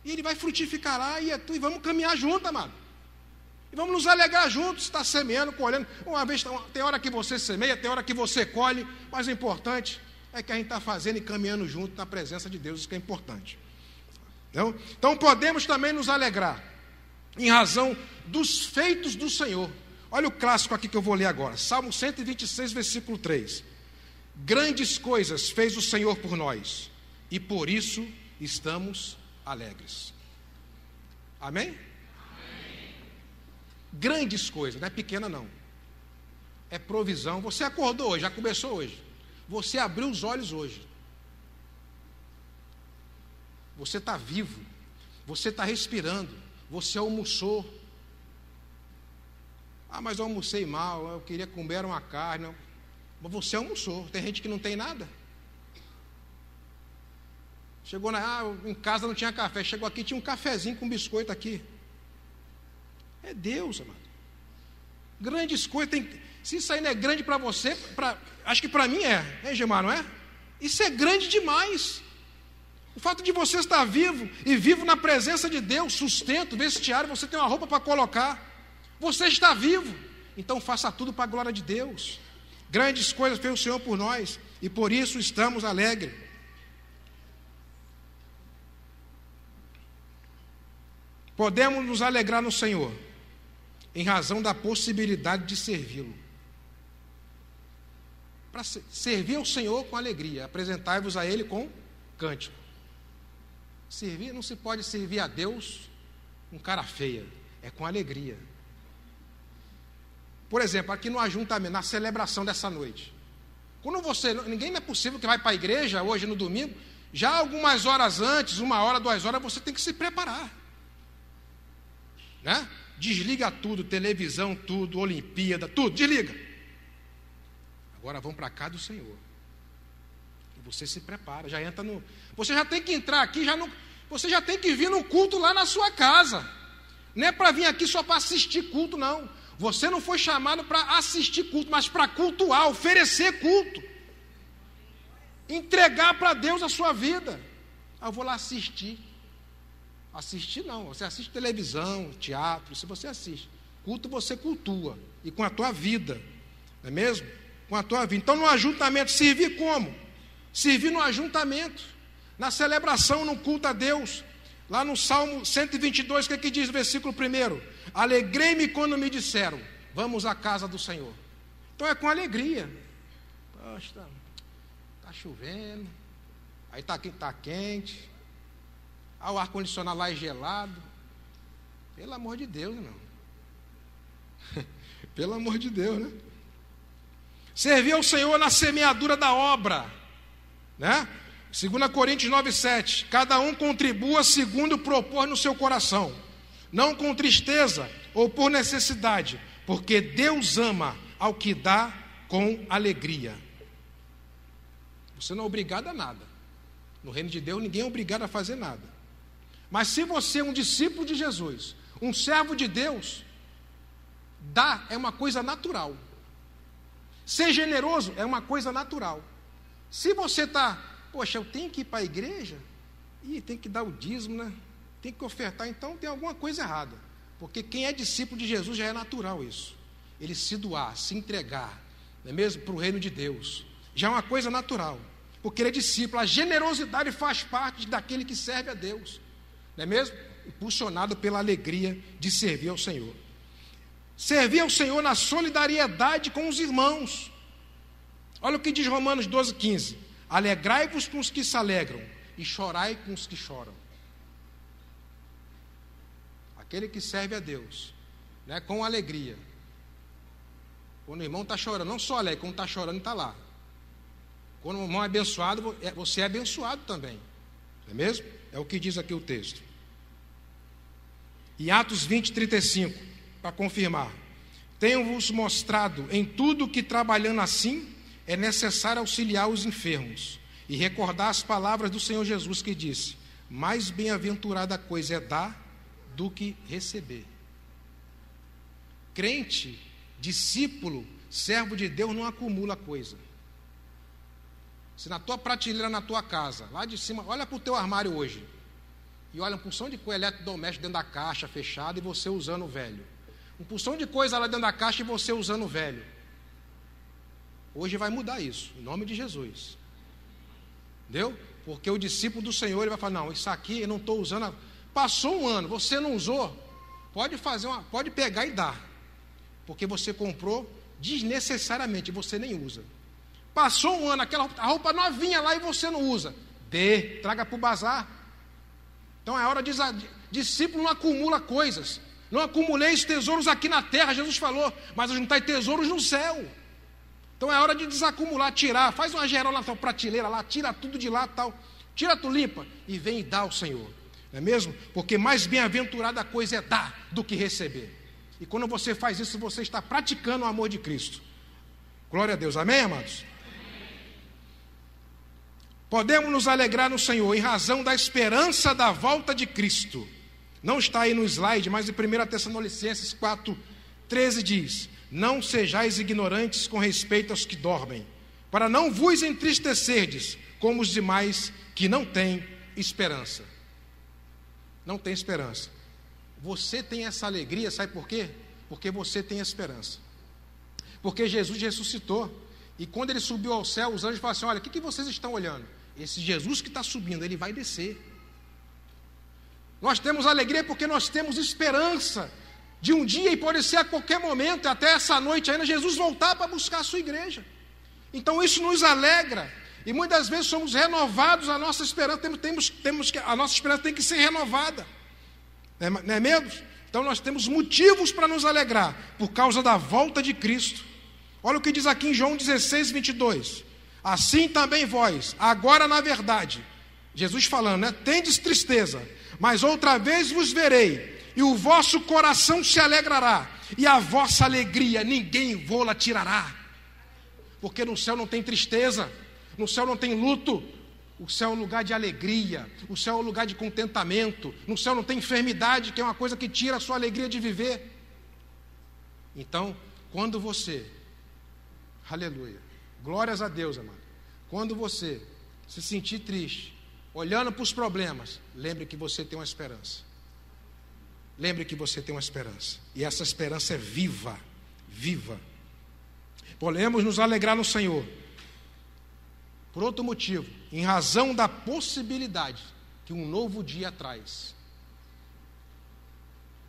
S1: E ele vai frutificar lá, e vamos caminhar junto, amado. E vamos nos alegrar juntos, está semeando, colhendo. Uma vez, tem hora que você semeia, tem hora que você colhe, mas o importante é que a gente está fazendo e caminhando junto na presença de Deus, isso que é importante. Não? Então podemos também nos alegrar, em razão dos feitos do Senhor. Olha o clássico aqui que eu vou ler agora, Salmo 126, versículo 3. Grandes coisas fez o Senhor por nós, e por isso estamos alegres. Amém? Grandes coisas, não é pequena não. É provisão. Você acordou hoje, já começou hoje. Você abriu os olhos hoje. Você está vivo. Você está respirando. Você almoçou. Ah, mas eu almocei mal, eu queria comer uma carne. Não. Mas você almoçou. Tem gente que não tem nada. Chegou em casa não tinha café. Chegou aqui, tinha um cafezinho com biscoito aqui. É Deus, amado. Grandes coisas. Se isso aí não é grande para você, acho que para mim é, Gemar, não é? Isso é grande demais. O fato de você estar vivo e vivo na presença de Deus, sustento, vestiário, você tem uma roupa para colocar. Você está vivo. Então faça tudo para a glória de Deus. Grandes coisas fez o Senhor por nós e por isso estamos alegres. Podemos nos alegrar no Senhor em razão da possibilidade de servi-lo. Para servir ao Senhor com alegria, apresentai-vos a Ele com cântico. Servir, não se pode servir a Deus com cara feia, é com alegria. Por exemplo, aqui no ajuntamento, na celebração dessa noite, ninguém é possível que vai para a igreja hoje no domingo, já algumas horas antes, 1 hora, 2 horas, você tem que se preparar, né? Desliga tudo, televisão, tudo, Olimpíada, tudo, desliga. Agora vamos para a casa do Senhor. E você se prepara, já entra no... Você já tem que entrar aqui, você já tem que vir no culto lá na sua casa. Não é para vir aqui só para assistir culto, não. Você não foi chamado para assistir culto, mas para cultuar, oferecer culto. Entregar para Deus a sua vida. Eu vou lá assistir. Assistir não, você assiste televisão, teatro, se você assiste. Culto você cultua, e com a tua vida, não é mesmo? Com a tua vida. Então no ajuntamento, servir como? Servir no ajuntamento, na celebração, no culto a Deus. Lá no Salmo 122, o que diz o versículo 1? Alegrei-me quando me disseram, vamos à casa do Senhor. Então é com alegria. Poxa, está chovendo, aí está quente. O ar-condicionado lá é gelado. Pelo amor de Deus, irmão. Pelo amor de Deus, né? Servir ao Senhor na semeadura da obra, né? 2 Coríntios 9:7, cada um contribua segundo propor no seu coração, não com tristeza ou por necessidade, porque Deus ama ao que dá com alegria. Você não é obrigado a nada. No reino de Deus ninguém é obrigado a fazer nada. Mas se você é um discípulo de Jesus, um servo de Deus, dar é uma coisa natural. Ser generoso é uma coisa natural. Se você está, poxa, eu tenho que ir para a igreja, tem que dar o dízimo, né? Tem que ofertar, então tem alguma coisa errada. Porque quem é discípulo de Jesus já é natural isso. Ele se doar, se entregar, não é mesmo? Para o reino de Deus. Já é uma coisa natural. Porque ele é discípulo. A generosidade faz parte daquele que serve a Deus. Não é mesmo? Impulsionado pela alegria de servir ao Senhor. Servir ao Senhor na solidariedade com os irmãos. Olha o que diz Romanos 12:15. Alegrai-vos com os que se alegram e chorai com os que choram. Aquele que serve a Deus, né, com alegria. Quando o irmão está chorando, não só alegre, quando está chorando está lá. Quando o irmão é abençoado, você é abençoado também. Não é mesmo? É o que diz aqui o texto. E Atos 20:35, para confirmar. Tenho-vos mostrado em tudo que trabalhando assim, é necessário auxiliar os enfermos e recordar as palavras do Senhor Jesus que disse, mais bem-aventurada coisa é dar do que receber. Crente, discípulo, servo de Deus não acumula coisa. Se na tua prateleira, na tua casa, lá de cima, olha para o teu armário hoje, e olha uma porção de coisa eletrodoméstico dentro da caixa, fechada, e você usando o velho. Uma porção de coisa lá dentro da caixa e você usando o velho. Hoje vai mudar isso, em nome de Jesus. Entendeu? Porque o discípulo do Senhor, ele vai falar, não, isso aqui eu não estou usando. Passou um ano, você não usou, pode pegar e dar. Porque você comprou desnecessariamente, você nem usa. Passou um ano, a roupa novinha lá e você não usa. Traga para o bazar. Então é hora de discípulo não acumula coisas. Não acumuleis tesouros aqui na terra, Jesus falou, mas juntai tesouros no céu. Então é hora de desacumular, tirar, faz uma geral na tua prateleira lá, tira tudo de lá, tal, tira tu limpa e vem e dá ao Senhor. Não é mesmo? Porque mais bem-aventurada coisa é dar do que receber. E quando você faz isso, você está praticando o amor de Cristo. Glória a Deus, amém, amados? Podemos nos alegrar no Senhor em razão da esperança da volta de Cristo. Não está aí no slide, mas em 1 Tessalonicenses 4:13 diz, não sejais ignorantes com respeito aos que dormem, para não vos entristecerdes como os demais que não têm esperança. Não tem esperança. Você tem essa alegria, sabe por quê? Porque você tem esperança. Porque Jesus ressuscitou, e quando ele subiu ao céu, os anjos falaram assim, olha, o que vocês estão olhando? Esse Jesus que está subindo, ele vai descer. Nós temos alegria porque nós temos esperança de um dia, e pode ser a qualquer momento, até essa noite ainda, Jesus voltar para buscar a sua igreja. Então isso nos alegra, e muitas vezes somos renovados, a nossa esperança, a nossa esperança tem que ser renovada, não é mesmo? Então nós temos motivos para nos alegrar, por causa da volta de Cristo. Olha o que diz aqui em João 16:22, assim também vós, agora na verdade, Jesus falando, né? Tendes tristeza, mas outra vez vos verei, e o vosso coração se alegrará, e a vossa alegria ninguém vô-la tirará. Porque no céu não tem tristeza, no céu não tem luto, o céu é um lugar de alegria, o céu é um lugar de contentamento, no céu não tem enfermidade, que é uma coisa que tira a sua alegria de viver. Então, quando você, aleluia, glórias a Deus, amado, quando você se sentir triste, olhando para os problemas, lembre que você tem uma esperança. Lembre que você tem uma esperança. E essa esperança é viva. Viva. Podemos nos alegrar no Senhor. Por outro motivo. Em razão da possibilidade que um novo dia traz.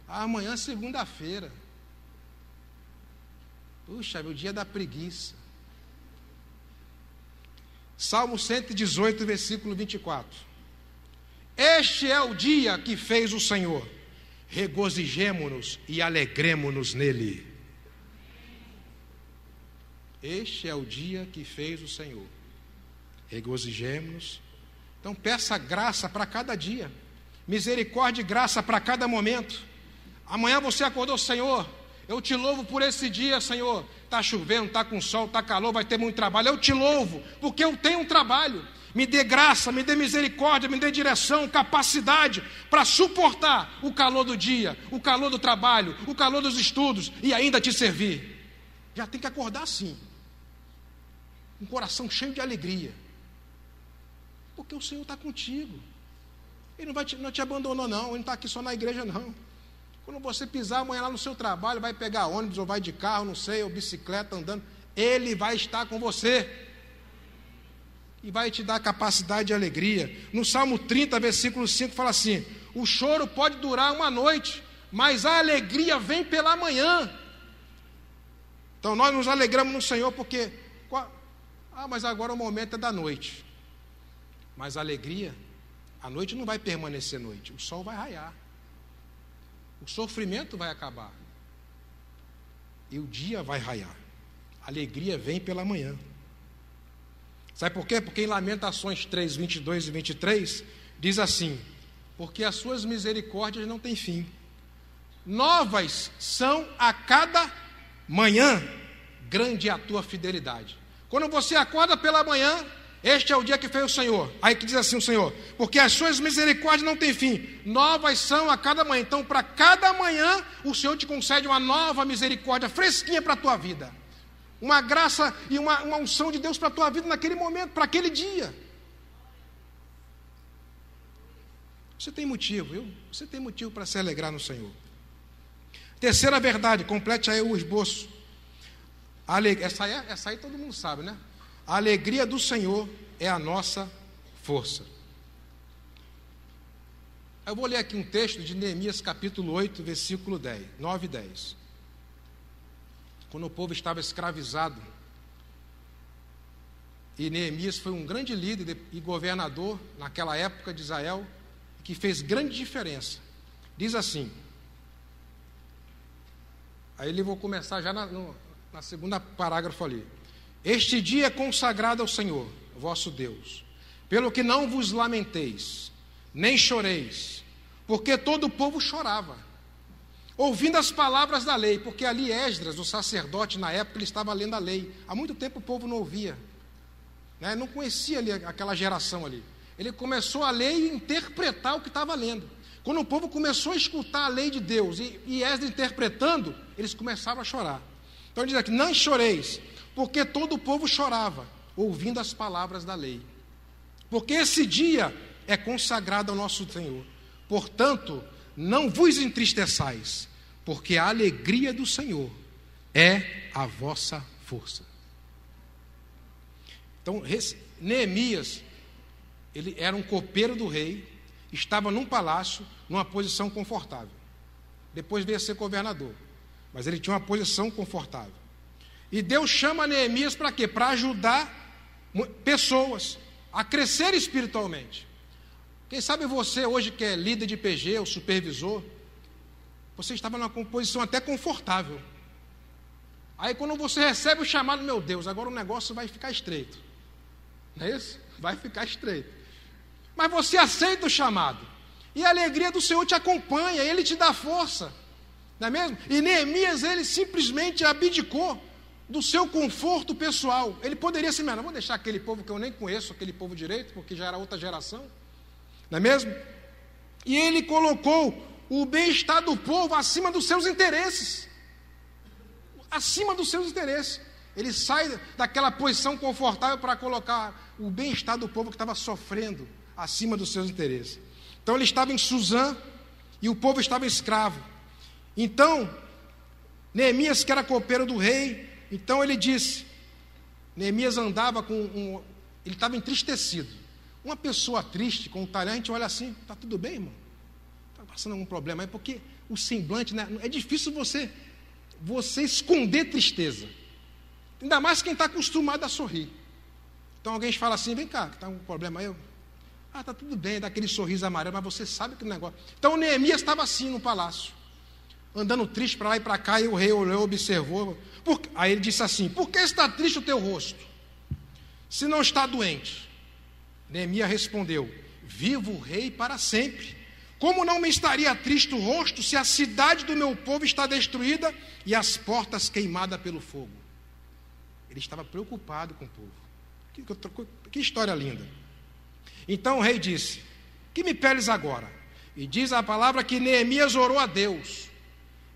S1: Amanhã é segunda-feira. Puxa, o dia da preguiça. Salmo 118, versículo 24. Este é o dia que fez o Senhor. Regozijemo-nos e alegremo-nos nele. Este é o dia que fez o Senhor. Regozijemo-nos Então peça graça para cada dia, misericórdia e graça para cada momento. Amanhã você acordou, Senhor, eu te louvo por esse dia, Senhor. Está chovendo, está com sol, está calor, vai ter muito trabalho. Eu te louvo, porque eu tenho um trabalho. Me dê graça, me dê misericórdia, me dê direção, capacidade para suportar o calor do dia, o calor do trabalho, o calor dos estudos e ainda te servir. Já tem que acordar assim, um coração cheio de alegria, porque o Senhor está contigo. Ele não te abandonou não, Ele não está aqui só na igreja não. Quando você pisar amanhã lá no seu trabalho, vai pegar ônibus ou vai de carro, não sei, ou bicicleta andando, Ele vai estar com você e vai te dar capacidade de alegria. No Salmo 30, versículo 5, fala assim: o choro pode durar uma noite, mas a alegria vem pela manhã. Então nós nos alegramos no Senhor porque mas agora o momento é da noite. Mas a alegria, a noite não vai permanecer noite, o sol vai raiar, o sofrimento vai acabar e o dia vai raiar. A alegria vem pela manhã. Sabe por quê? Porque em Lamentações 3, 22 e 23 diz assim: porque as suas misericórdias não têm fim, novas são a cada manhã, grande é a tua fidelidade. Quando você acorda pela manhã, este é o dia que fez o Senhor. Aí que diz assim o Senhor: porque as suas misericórdias não têm fim, novas são a cada manhã. Então para cada manhã o Senhor te concede uma nova misericórdia fresquinha para a tua vida, uma graça e uma unção de Deus para a tua vida naquele momento, para aquele dia. Você tem motivo, viu? Você tem motivo para se alegrar no Senhor. Terceira verdade, complete aí o esboço. Essa aí todo mundo sabe, né? A alegria do Senhor é a nossa força. Eu vou ler aqui um texto de Neemias capítulo 8, versículo 9 e 10. Quando o povo estava escravizado, e Neemias foi um grande líder e governador naquela época de Israel, que fez grande diferença. Diz assim, aí eu vou começar já na segunda parágrafo ali: este dia é consagrado ao Senhor, vosso Deus, pelo que não vos lamenteis, nem choreis, porque todo o povo chorava, ouvindo as palavras da lei, porque ali Esdras, o sacerdote, na época ele estava lendo a lei. Há muito tempo o povo não ouvia, né? Não conhecia ali aquela geração ali. Ele começou a ler e interpretar o que estava lendo. Quando o povo começou a escutar a lei de Deus e Esdras interpretando, eles começavam a chorar. Então ele diz aqui: não choreis, porque todo o povo chorava, ouvindo as palavras da lei. Porque esse dia é consagrado ao nosso Senhor. Portanto, não vos entristeçais, porque a alegria do Senhor é a vossa força. Então, Neemias, ele era um copeiro do rei, estava num palácio, numa posição confortável. Depois veio a ser governador, mas ele tinha uma posição confortável. E Deus chama Neemias para quê? Para ajudar pessoas a crescer espiritualmente. Quem sabe você hoje que é líder de PG ou supervisor, você estava numa posição até confortável. Aí quando você recebe o chamado, meu Deus, agora o negócio vai ficar estreito. Não é isso? Vai ficar estreito. Mas você aceita o chamado. E a alegria do Senhor te acompanha, Ele te dá força. Não é mesmo? E Neemias, ele simplesmente abdicou do seu conforto pessoal. Ele poderia ser, não vou deixar aquele povo que eu nem conheço, aquele povo direito, porque já era outra geração. Não é mesmo? E ele colocou o bem-estar do povo acima dos seus interesses. Acima dos seus interesses. Ele sai daquela posição confortável para colocar o bem-estar do povo que estava sofrendo acima dos seus interesses. Então ele estava em Suzã e o povo estava escravo. Então, Neemias, que era copeiro do rei, então ele disse, Neemias andava ele estava entristecido. Uma pessoa triste, com um talento, a gente olha assim, está tudo bem, irmão? Está passando algum problema aí? Porque o semblante, né, é difícil você esconder tristeza. Ainda mais quem está acostumado a sorrir. Então alguém fala assim, vem cá, está um problema aí? Está tudo bem, dá aquele sorriso amarelo, mas você sabe que o negócio... Então Neemias estava assim no palácio, andando triste para lá e para cá, e o rei olhou, observou. Aí ele disse assim, por que está triste o teu rosto, se não está doente? Neemias respondeu: vivo o rei para sempre. Como não me estaria triste o rosto se a cidade do meu povo está destruída e as portas queimadas pelo fogo? Ele estava preocupado com o povo. Que história linda. Então o rei disse: que me peles agora? E diz a palavra que Neemias orou a Deus.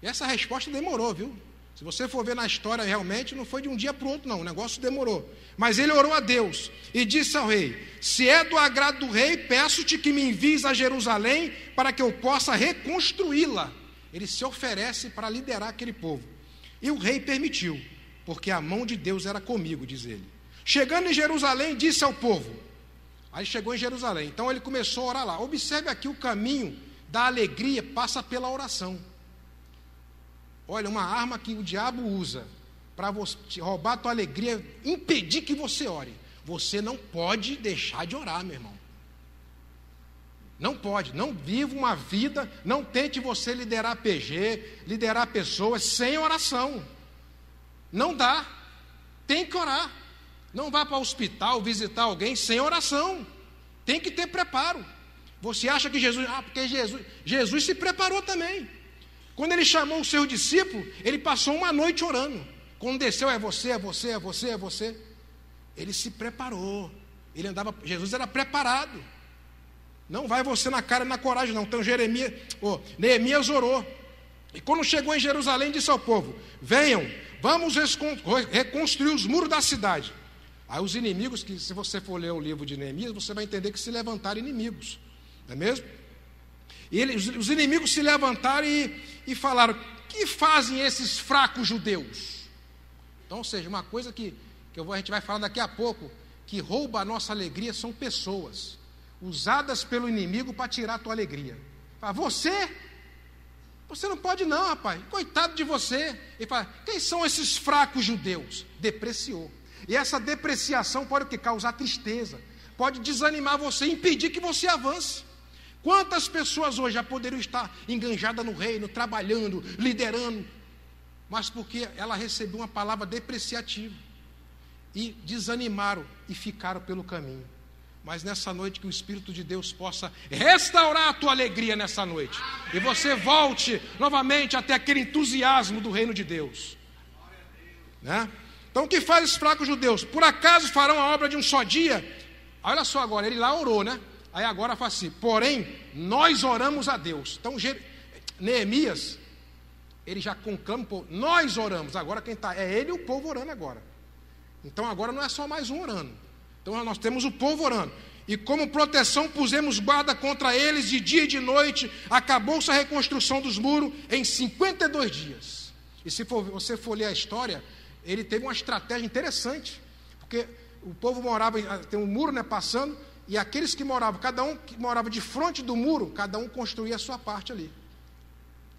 S1: E essa resposta demorou, viu? Se você for ver na história, realmente não foi de um dia para o outro, não. O negócio demorou. Mas ele orou a Deus e disse ao rei: se é do agrado do rei, peço-te que me envies a Jerusalém para que eu possa reconstruí-la. Ele se oferece para liderar aquele povo. E o rei permitiu, porque a mão de Deus era comigo, diz ele. Chegando em Jerusalém, disse ao povo. Aí chegou em Jerusalém. Então ele começou a orar lá. Observe aqui o caminho da alegria passa pela oração. Olha, uma arma que o diabo usa para roubar a tua alegria, impedir que você ore. Você não pode deixar de orar, meu irmão. Não pode. Não viva uma vida, não tente você liderar PG, liderar pessoas sem oração. Não dá. Tem que orar. Não vá para o hospital visitar alguém sem oração. Tem que ter preparo. Você acha que Jesus... porque Jesus se preparou também. Quando ele chamou o seu discípulo, ele passou uma noite orando. Quando desceu, é você, é você, é você, é você. Ele se preparou. Jesus era preparado. Não vai você na cara e na coragem, não. Então Neemias orou. E quando chegou em Jerusalém, disse ao povo: venham, vamos reconstruir os muros da cidade. Aí os inimigos, que se você for ler o livro de Neemias, você vai entender que se levantaram inimigos. Não é mesmo? E os inimigos se levantaram e falaram: que fazem esses fracos judeus? Então, ou seja, uma coisa que a gente vai falar daqui a pouco, que rouba a nossa alegria, são pessoas usadas pelo inimigo para tirar a tua alegria. Fala: você não pode não, rapaz, coitado de você. Ele fala: quem são esses fracos judeus? Depreciou. E essa depreciação pode o quê? Causar tristeza, pode desanimar você, impedir que você avance. Quantas pessoas hoje já poderiam estar enganjadas no reino, trabalhando, liderando, mas porque ela recebeu uma palavra depreciativa, e desanimaram e ficaram pelo caminho. Mas nessa noite que o Espírito de Deus possa restaurar a tua alegria nessa noite, e você volte novamente até aquele entusiasmo do reino de Deus, né? Então o que faz os fracos judeus? Por acaso farão a obra de um só dia? Olha só agora, ele lá orou, né? Aí agora fala assim: porém, nós oramos a Deus. Então, Neemias, ele já conclama, nós oramos. Agora quem está, é ele e o povo orando agora. Então agora não é só mais um orando. Então nós temos o povo orando. E como proteção pusemos guarda contra eles de dia e de noite. Acabou-se a reconstrução dos muros em 52 dias. E se você for ler a história, ele teve uma estratégia interessante. Porque o povo morava, tem um muro, né, passando... E aqueles que moravam, cada um que morava de frente do muro, cada um construía a sua parte ali.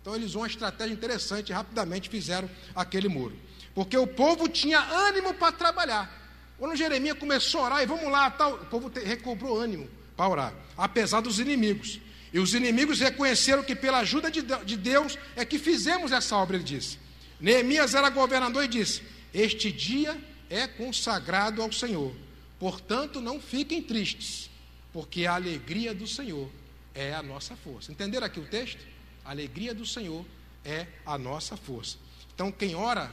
S1: Então eles usam uma estratégia interessante e rapidamente fizeram aquele muro. Porque o povo tinha ânimo para trabalhar. Quando Jeremias começou a orar, e vamos lá, tal, o povo recobrou ânimo para orar, apesar dos inimigos. E os inimigos reconheceram que pela ajuda de Deus é que fizemos essa obra, ele disse. Neemias era governador e disse: este dia é consagrado ao Senhor. Portanto, não fiquem tristes, porque a alegria do Senhor é a nossa força. Entenderam aqui o texto? A alegria do Senhor é a nossa força. Então, quem ora,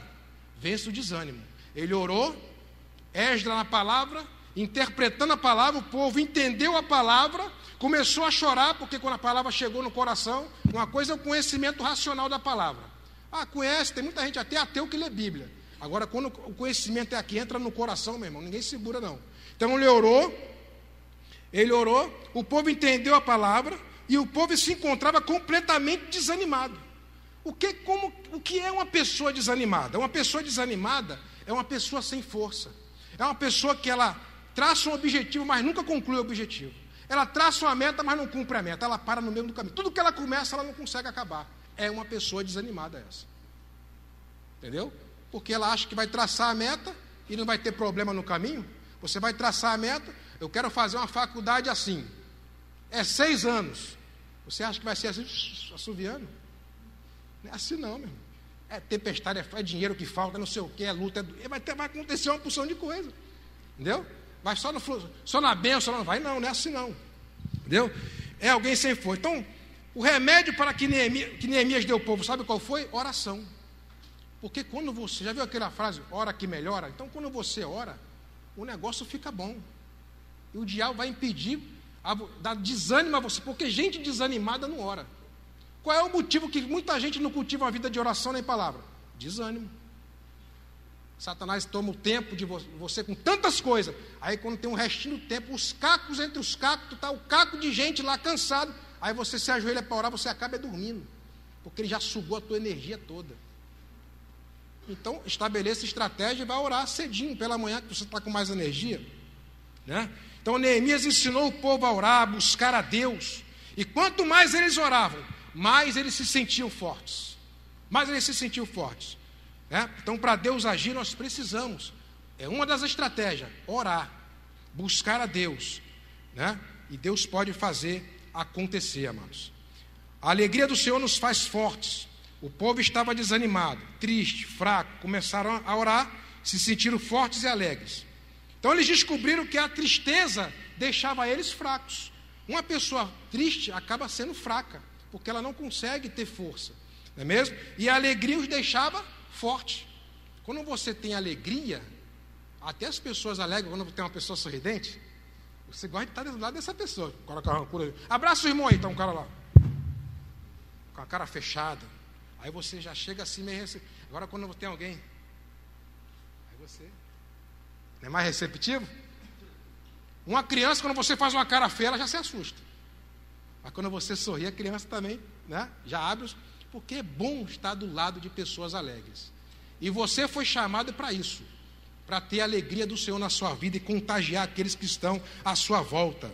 S1: vence o desânimo. Ele orou, Esdras na palavra, interpretando a palavra, o povo entendeu a palavra, começou a chorar, porque quando a palavra chegou no coração, uma coisa é o conhecimento racional da palavra. Conhece, tem muita gente até ateu que lê Bíblia. Agora, quando o conhecimento é aqui, entra no coração, meu irmão, ninguém segura não. Então ele orou, o povo entendeu a palavra, e o povo se encontrava completamente desanimado. O que é uma pessoa desanimada? Uma pessoa desanimada é uma pessoa sem força. É uma pessoa que ela traça um objetivo, mas nunca conclui o objetivo. Ela traça uma meta, mas não cumpre a meta. Ela para no meio do caminho. Tudo que ela começa, ela não consegue acabar. É uma pessoa desanimada essa. Entendeu? Porque ela acha que vai traçar a meta e não vai ter problema no caminho. Você vai traçar a meta: eu quero fazer uma faculdade assim. É 6 anos. Você acha que vai ser assim, assoviando? Não é assim não, meu irmão. É tempestade, é dinheiro que falta, não sei o que, é luta, vai acontecer uma porção de coisa. Entendeu? vai só na bênção, não vai não é assim não. Entendeu? É alguém sem força. Então, o remédio para que Neemias deu ao povo, sabe qual foi? Oração. Porque quando você, já viu aquela frase, ora que melhora? Então, quando você ora, o negócio fica bom. E o diabo vai impedir, dar desânimo a você, porque gente desanimada não ora. Qual é o motivo que muita gente não cultiva uma vida de oração nem palavra? Desânimo. Satanás toma o tempo de você com tantas coisas. Aí quando tem um restinho do tempo, os cacos entre os cacos, está o caco de gente lá cansado. Aí você se ajoelha para orar, você acaba dormindo. Porque ele já sugou a tua energia toda. Então, estabeleça estratégia e vai orar cedinho, pela manhã, que você está com mais energia. Né? Então, Neemias ensinou o povo a orar, a buscar a Deus. E quanto mais eles oravam, mais eles se sentiam fortes. Mais eles se sentiam fortes. Né? Então, para Deus agir, nós precisamos. É uma das estratégias, orar, buscar a Deus. Né? E Deus pode fazer acontecer, amados. A alegria do Senhor nos faz fortes. O povo estava desanimado, triste, fraco. Começaram a orar, se sentiram fortes e alegres. Então eles descobriram que a tristeza deixava eles fracos. Uma pessoa triste acaba sendo fraca, porque ela não consegue ter força, não é mesmo? E a alegria os deixava fortes. Quando você tem alegria, até as pessoas alegram quando tem uma pessoa sorridente. Você gosta de estar do lado dessa pessoa. O cara com a rancura. Abraça o irmão aí, então, um cara lá, com a cara fechada. Aí você já chega assim meio... Agora quando tem alguém, aí você não é mais receptivo? Uma criança, quando você faz uma cara feia, ela já se assusta. Mas quando você sorri, a criança também, né, já abre porque é bom estar do lado de pessoas alegres. E você foi chamado para isso, para ter a alegria do Senhor na sua vida e contagiar aqueles que estão à sua volta.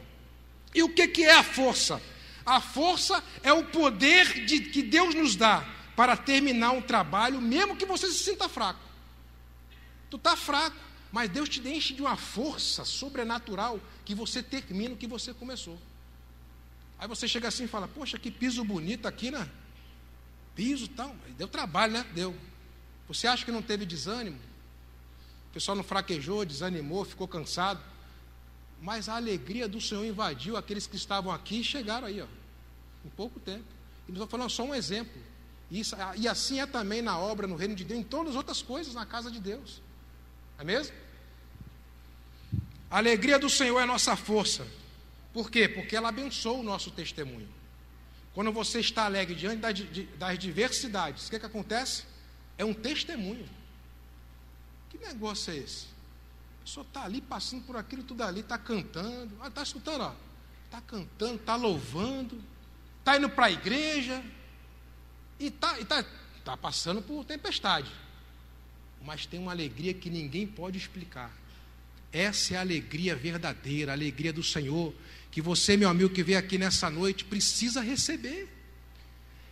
S1: E o que é a força? A força é o poder que Deus nos dá para terminar um trabalho, mesmo que você se sinta fraco. Tu está fraco, mas Deus te enche de uma força sobrenatural que você termina o que você começou. Aí você chega assim e fala, poxa, que piso bonito aqui, né? Piso e tal. Deu trabalho, né? Deu. Você acha que não teve desânimo? O pessoal não fraquejou, desanimou, ficou cansado. Mas a alegria do Senhor invadiu aqueles que estavam aqui e chegaram aí, ó, em pouco tempo. E nós estamos falando só um exemplo. E assim é também na obra, no reino de Deus, em todas as outras coisas, na casa de Deus. É mesmo? A alegria do Senhor é a nossa força. Por quê? Porque ela abençoa o nosso testemunho. Quando você está alegre diante das diversidades, o que acontece? É um testemunho. Que negócio é esse? A pessoa está ali, passando por aquilo tudo ali, está cantando. Está escutando, ó. Está cantando, está louvando, está indo para a igreja. E está passando por tempestade. Mas tem uma alegria que ninguém pode explicar. Essa é a alegria verdadeira, a alegria do Senhor, que você, meu amigo, que veio aqui nessa noite, precisa receber.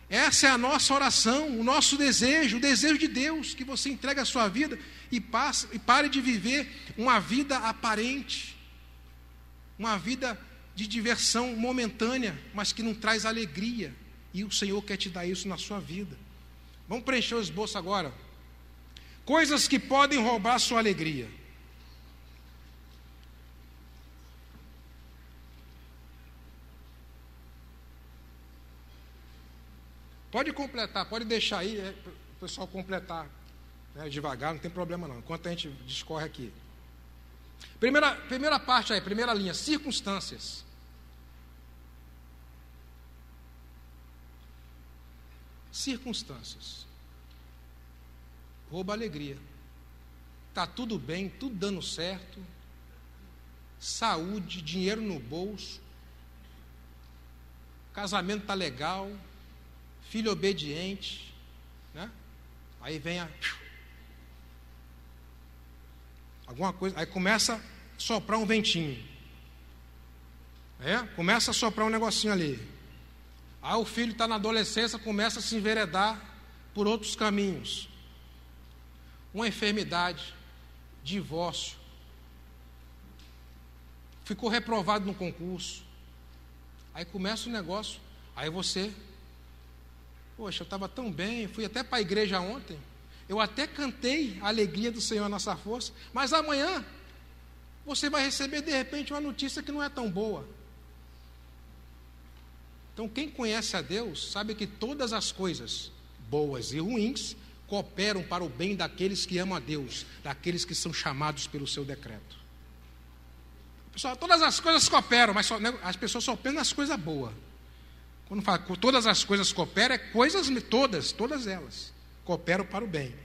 S1: Essa é a nossa oração, o nosso desejo, o desejo de Deus, que você entregue a sua vida e pare de viver uma vida aparente, uma vida de diversão momentânea, mas que não traz alegria. E o Senhor quer te dar isso na sua vida. Vamos preencher o esboço agora. Coisas que podem roubar a sua alegria. Pode completar, pode deixar aí, o pessoal completar, né, devagar, não tem problema não, enquanto a gente discorre aqui. Primeira parte aí, primeira linha, circunstâncias. Circunstâncias. Rouba a alegria. Está tudo bem, tudo dando certo. Saúde, dinheiro no bolso. Casamento está legal. Filho obediente. Né? Aí vem alguma coisa, aí começa a soprar um ventinho. Começa a soprar um negocinho ali. Aí o filho está na adolescência, começa a se enveredar por outros caminhos. Uma enfermidade, divórcio. Ficou reprovado no concurso. Aí começa o negócio. Aí você, poxa, eu estava tão bem, fui até para a igreja ontem. Eu até cantei a alegria do Senhor, a nossa força. Mas amanhã você vai receber de repente uma notícia que não é tão boa. Então quem conhece a Deus sabe que todas as coisas boas e ruins cooperam para o bem daqueles que amam a Deus, daqueles que são chamados pelo seu decreto. Pessoal, todas as coisas cooperam, mas as pessoas só pensam nas coisas boas. Quando fala que todas as coisas cooperam, é coisas todas elas cooperam para o bem.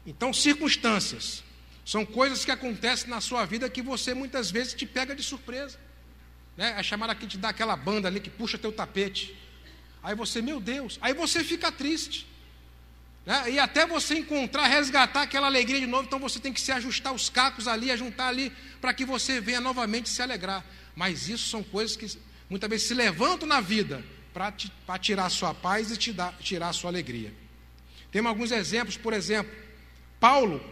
S1: Então, circunstâncias são coisas que acontecem na sua vida que você muitas vezes te pega de surpresa, né? É chamado aqui de dar aquela banda ali que puxa teu tapete. Aí você, meu Deus, aí você fica triste, né? E até você encontrar, resgatar aquela alegria de novo, então você tem que se ajustar os cacos ali, ajuntar ali, para que você venha novamente se alegrar. Mas isso são coisas que muitas vezes se levantam na vida para tirar a sua paz e tirar a sua alegria. Temos alguns exemplos, por exemplo, Paulo,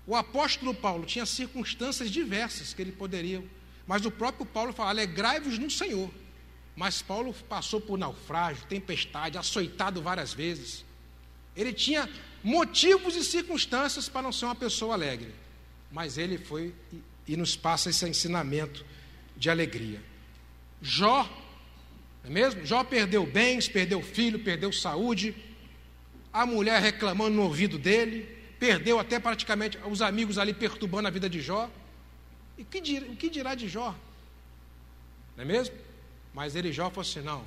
S1: o apóstolo Paulo, tinha circunstâncias diversas que ele poderia, mas o próprio Paulo fala, alegrai-vos no Senhor. Mas Paulo passou por naufrágio, tempestade, açoitado várias vezes. Ele tinha motivos e circunstâncias para não ser uma pessoa alegre, mas ele foi e nos passa esse ensinamento de alegria. Jó, não é mesmo? Jó perdeu bens, perdeu filho, perdeu saúde, a mulher reclamando no ouvido dele, perdeu até praticamente os amigos ali perturbando a vida de Jó. E o que dirá de Jó? Não é mesmo? Mas Jó falou assim, não,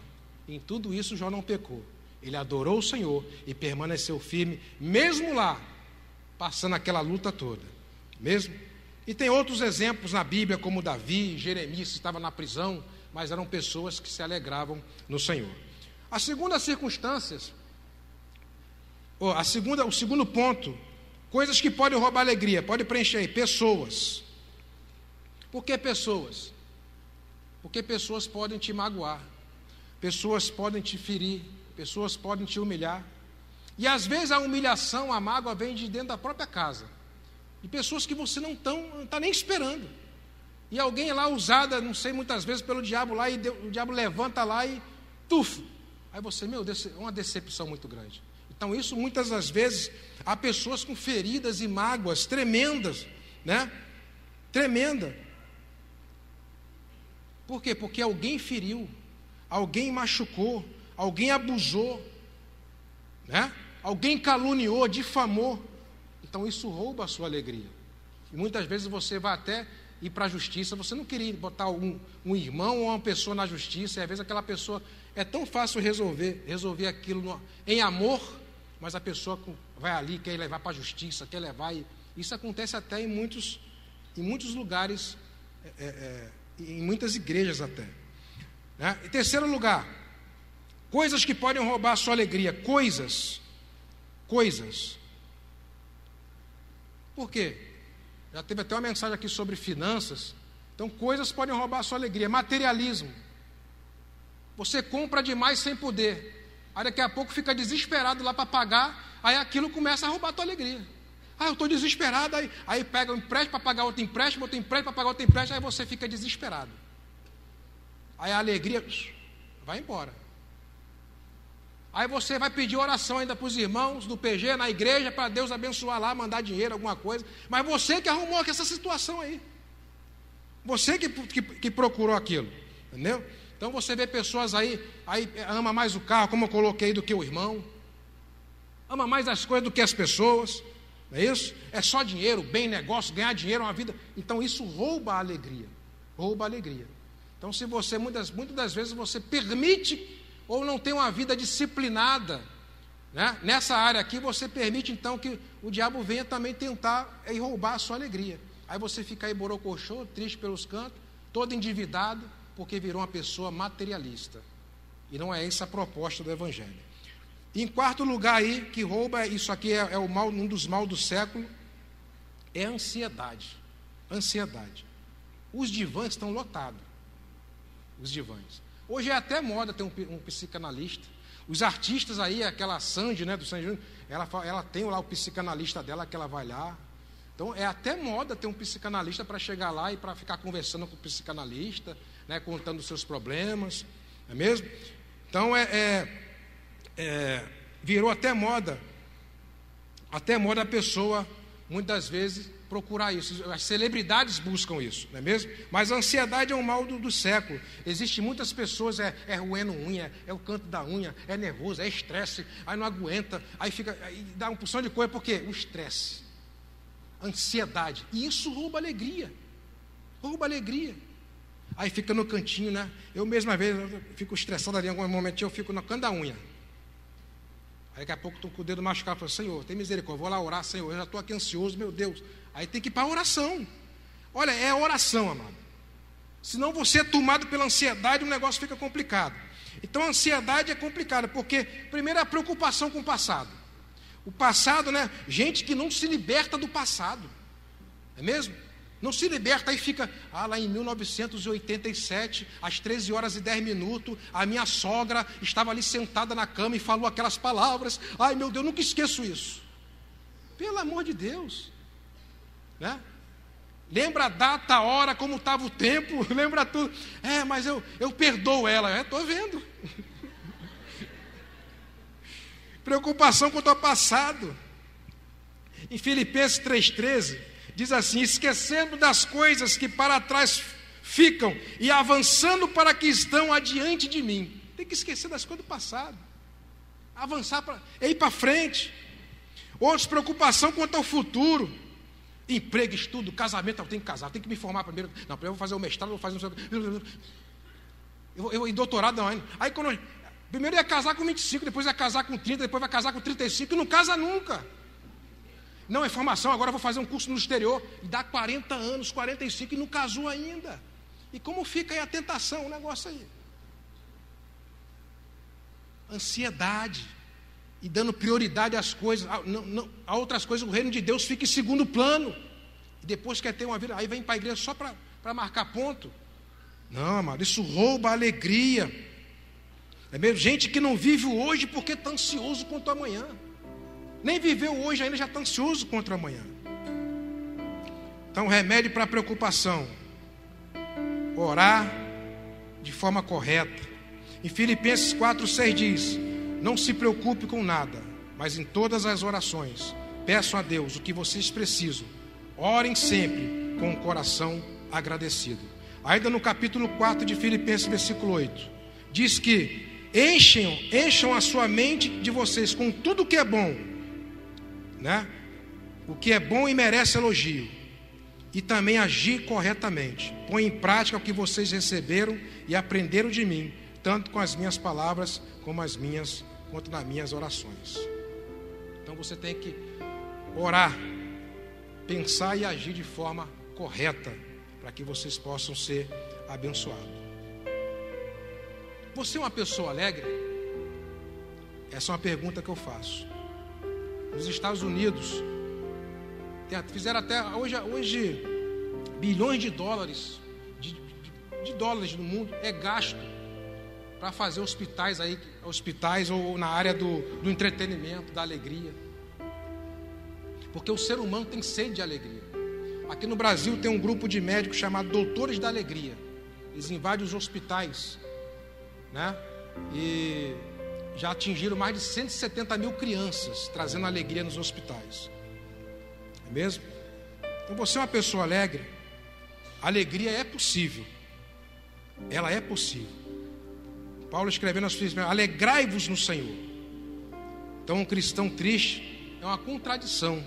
S1: em tudo isso Jó não pecou. Ele adorou o Senhor e permaneceu firme, mesmo lá, passando aquela luta toda. Mesmo? E tem outros exemplos na Bíblia, como Davi, Jeremias, que estava na prisão, mas eram pessoas que se alegravam no Senhor. A segunda circunstância, o segundo ponto, coisas que podem roubar alegria, pode preencher aí, pessoas. Por que pessoas? Porque pessoas podem te magoar, pessoas podem te ferir, pessoas podem te humilhar. E às vezes a humilhação, a mágoa vem de dentro da própria casa, de pessoas que você não está nem esperando. E alguém lá usada, não sei, muitas vezes pelo diabo lá, e o diabo levanta lá e tufo. Aí você, meu Deus, é uma decepção muito grande. Então isso muitas das vezes, há pessoas com feridas e mágoas tremendas, né? Tremenda. Por quê? Porque alguém feriu, alguém machucou, alguém abusou, né? Alguém caluniou, difamou. Então isso rouba a sua alegria. E muitas vezes você vai até ir para a justiça, você não queria botar um irmão ou uma pessoa na justiça, e às vezes aquela pessoa, é tão fácil resolver aquilo em amor, mas a pessoa vai ali, quer levar para a justiça, quer levar, e isso acontece até em muitos lugares, em muitas igrejas até, né? Em terceiro lugar, coisas que podem roubar a sua alegria, coisas. Por quê? Já teve até uma mensagem aqui sobre finanças. Então, coisas podem roubar a sua alegria. Materialismo. Você compra demais sem poder. Aí daqui a pouco fica desesperado lá para pagar. Aí aquilo começa a roubar a tua alegria. Eu estou desesperado. Aí pega um empréstimo para pagar outro empréstimo para pagar outro empréstimo. Aí você fica desesperado. Aí a alegria vai embora. Aí você vai pedir oração ainda para os irmãos do PG, na igreja, para Deus abençoar lá, mandar dinheiro, alguma coisa. Mas você que arrumou essa situação aí. Você que procurou aquilo. Entendeu? Então você vê pessoas aí ama mais o carro, como eu coloquei, do que o irmão. Ama mais as coisas do que as pessoas. Não é isso? É só dinheiro, bem, negócio, ganhar dinheiro, uma vida. Então isso rouba a alegria. Rouba a alegria. Então se você, muitas das vezes, você permite ou não tem uma vida disciplinada, né? Nessa área aqui, você permite então que o diabo venha também tentar roubar a sua alegria. Aí você fica aí borocochô, triste pelos cantos, todo endividado, porque virou uma pessoa materialista. E não é essa a proposta do Evangelho. E em quarto lugar aí, que rouba, isso aqui é o mal, um dos mal do século, é a ansiedade. Ansiedade. Os divãs estão lotados. Os divãs. Hoje é até moda ter um psicanalista. Os artistas aí, aquela Sandy, né, do Sandy Júnior, ela tem lá o psicanalista dela, que ela vai lá. Então é até moda ter um psicanalista para chegar lá e para ficar conversando com o psicanalista, né, contando os seus problemas, não é mesmo? Então virou até moda a pessoa, muitas vezes, procurar isso. As celebridades buscam isso, não é mesmo? Mas a ansiedade é um mal do século. Existem muitas pessoas, roendo unha, é o canto da unha, é nervoso, é estresse, aí não aguenta, aí dá uma porção de coisa, por quê? O estresse, ansiedade, e isso rouba alegria, Aí fica no cantinho, né? Eu mesma vez, eu fico estressado ali, em algum momento eu fico no canto da unha. Aí daqui a pouco estou com o dedo machucado, falo, Senhor, tem misericórdia, vou lá orar, Senhor, eu já estou aqui ansioso, meu Deus. Aí tem que ir para a oração. Olha, é oração, amado. Senão você é tomado pela ansiedade, o negócio fica complicado. Então a ansiedade é complicada, porque primeiro é a preocupação com o passado. O passado, né? Gente que não se liberta do passado. É mesmo? Não se liberta, aí fica, lá em 1987, às 13h10, a minha sogra estava ali sentada na cama e falou aquelas palavras. Ai, meu Deus, nunca esqueço isso. Pelo amor de Deus. Né? Lembra a data, a hora, como estava o tempo, lembra tudo. Mas eu perdoo ela. Estou vendo. Preocupação quanto ao passado. Em Filipenses 3,13, diz assim: esquecendo das coisas que para trás ficam e avançando para que estão adiante de mim. Tem que esquecer das coisas do passado. Avançar, ir para frente. Outros, preocupação quanto ao futuro. Emprego, estudo, casamento. Eu tenho que casar, eu tenho que me formar primeiro. Não, primeiro eu vou fazer o mestrado, eu vou fazer eu em doutorado não. Aí primeiro ia casar com 25, depois ia casar com 30, depois vai casar com 35 e não casa nunca. Não, é formação, agora eu vou fazer um curso no exterior. E dá 40 anos, 45 e não casou ainda. E como fica aí a tentação, o negócio aí? Ansiedade. E dando prioridade às coisas. A outras coisas, o reino de Deus fica em segundo plano. E depois quer ter uma vida, aí vem para a igreja só para marcar ponto. Não, amado, isso rouba a alegria. É mesmo? Gente que não vive o hoje porque está ansioso quanto amanhã. Nem viveu hoje, ainda já está ansioso contra amanhã. Então, remédio para a preocupação: orar de forma correta. Em Filipenses 4,6 diz: não se preocupe com nada, mas em todas as orações peçam a Deus o que vocês precisam. Orem sempre com o coração agradecido. Ainda no capítulo 4 de Filipenses, versículo 8, diz que encham a sua mente de vocês com tudo que é bom, né? O que é bom e merece elogio, e também agir corretamente. Põe em prática o que vocês receberam e aprenderam de mim, tanto com as minhas palavras quanto nas minhas orações. Então você tem que orar, pensar e agir de forma correta, para que vocês possam ser abençoados. Você é uma pessoa alegre? Essa é uma pergunta que eu faço. Nos Estados Unidos, fizeram até hoje bilhões de dólares no mundo é gasto para fazer hospitais ou na área do entretenimento, da alegria. Porque o ser humano tem sede de alegria. Aqui no Brasil tem um grupo de médicos chamado Doutores da Alegria. Eles invadem os hospitais, né? E já atingiram mais de 170 mil crianças, trazendo alegria nos hospitais. É mesmo? Então você é uma pessoa alegre. A alegria é possível. Ela é possível. Paulo escrevendo aos filhos: alegrai-vos no Senhor. Então um cristão triste é uma contradição.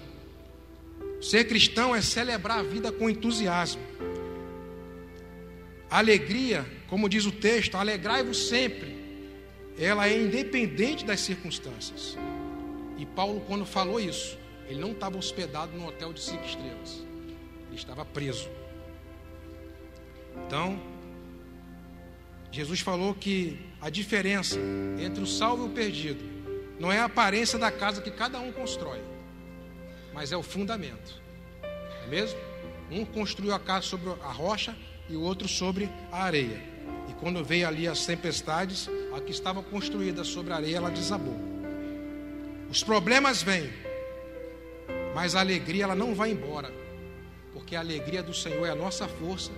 S1: Ser cristão é celebrar a vida com entusiasmo. A alegria, como diz o texto, alegrai-vos sempre. Ela é independente das circunstâncias. E Paulo, quando falou isso, ele não estava hospedado num hotel de 5 estrelas. Ele estava preso. Então, Jesus falou que a diferença entre o salvo e o perdido não é a aparência da casa que cada um constrói, mas é o fundamento. É mesmo? Um construiu a casa sobre a rocha e o outro sobre a areia. E quando veio ali as tempestades, a que estava construída sobre a areia, ela desabou. Os problemas vêm, mas a alegria ela não vai embora, porque a alegria do Senhor é a nossa força.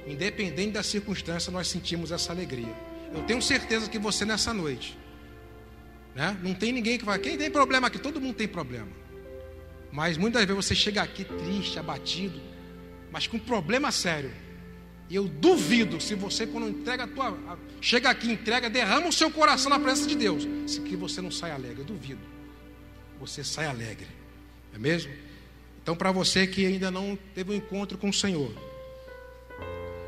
S1: Independente da circunstância, nós sentimos essa alegria. Eu tenho certeza que você nessa noite, né? Não tem ninguém que vai. Quem tem problema aqui? Todo mundo tem problema. Mas muitas vezes você chega aqui triste, abatido, mas com um problema sério. E eu duvido se você, quando entrega chega aqui, entrega, derrama o seu coração na presença de Deus, que você não sai alegre. Eu duvido. Você sai alegre. É mesmo? Então, para você que ainda não teve um encontro com o Senhor,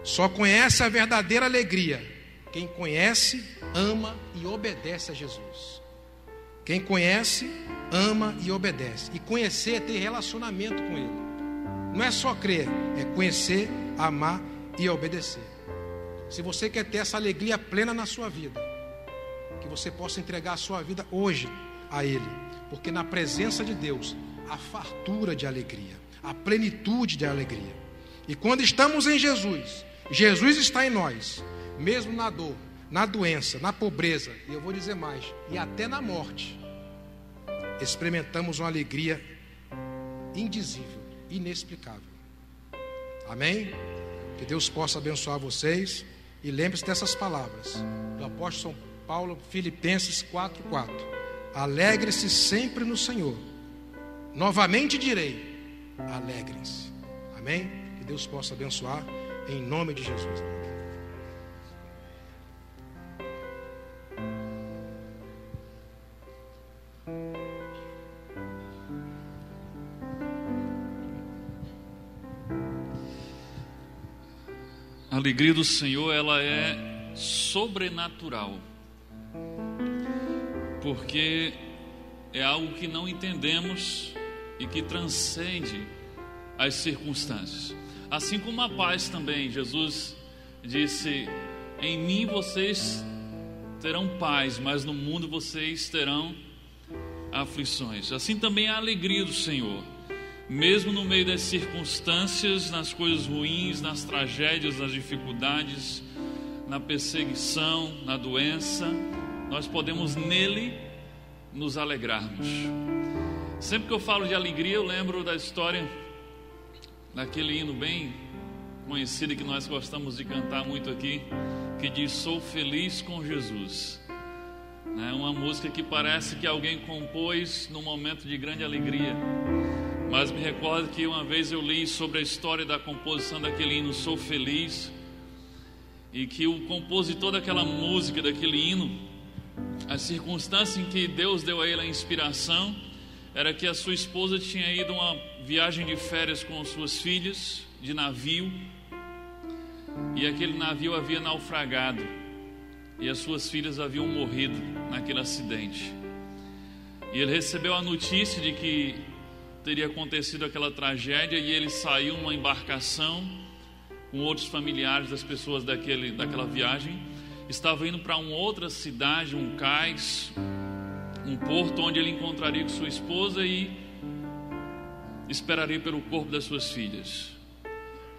S1: só conhece a verdadeira alegria quem conhece, ama e obedece a Jesus. Quem conhece, ama e obedece. E conhecer é ter relacionamento com Ele. Não é só crer, é conhecer, amar e obedecer. Se você quer ter essa alegria plena na sua vida, que você possa entregar a sua vida hoje a Ele, porque na presença de Deus há fartura de alegria, a plenitude de alegria. E quando estamos em Jesus, Jesus está em nós, mesmo na dor, na doença, na pobreza, e eu vou dizer mais, e até na morte, experimentamos uma alegria indizível, inexplicável. Amém? Que Deus possa abençoar vocês. E lembre-se dessas palavras do apóstolo São Paulo, Filipenses 4:4. Alegre-se sempre no Senhor. Novamente direi, alegrem-se. Amém? Que Deus possa abençoar em nome de Jesus.
S2: A alegria do Senhor, ela é sobrenatural, porque é algo que não entendemos e que transcende as circunstâncias. Assim como a paz também, Jesus disse: em mim vocês terão paz, mas no mundo vocês terão aflições. Assim também a alegria do Senhor. Mesmo no meio das circunstâncias, nas coisas ruins, nas tragédias, nas dificuldades, na perseguição, na doença, nós podemos nele nos alegrarmos. Sempre que eu falo de alegria, eu lembro da história daquele hino bem conhecido que nós gostamos de cantar muito aqui, que diz: sou feliz com Jesus. É uma música que parece que alguém compôs num momento de grande alegria. Mas me recordo que uma vez eu li sobre a história da composição daquele hino, Sou Feliz, e que o compositor daquela música, daquele hino, a circunstância em que Deus deu a ele a inspiração era que a sua esposa tinha ido a uma viagem de férias com suas filhas, de navio, e aquele navio havia naufragado, e as suas filhas haviam morrido naquele acidente. E ele recebeu a notícia de que teria acontecido aquela tragédia, e ele saiu numa embarcação com outros familiares das pessoas daquela viagem. Estava indo para uma outra cidade, um cais, um porto onde ele encontraria com sua esposa e esperaria pelo corpo das suas filhas.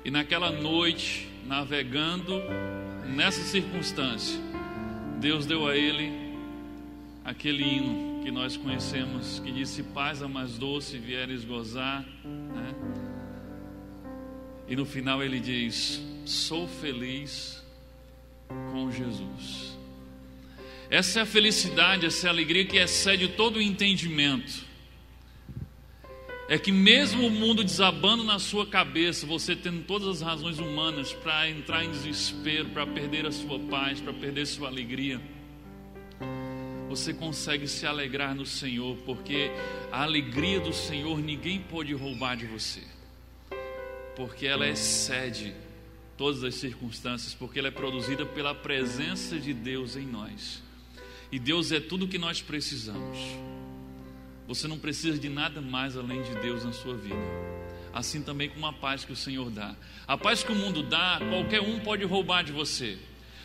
S2: E naquela noite, navegando nessa circunstância, Deus deu a ele aquele hino que nós conhecemos, que disse: paz a mais doce vieres gozar, né? E no final ele diz: sou feliz com Jesus. Essa é a felicidade, essa é a alegria que excede todo o entendimento. É que mesmo o mundo desabando na sua cabeça, você tendo todas as razões humanas para entrar em desespero, para perder a sua paz, para perder sua alegria, você consegue se alegrar no Senhor, porque a alegria do Senhor ninguém pode roubar de você, porque ela excede todas as circunstâncias, porque ela é produzida pela presença de Deus em nós. E Deus é tudo o que nós precisamos. Você não precisa de nada mais além de Deus na sua vida. Assim também como a paz que o Senhor dá. A paz que o mundo dá, qualquer um pode roubar de você.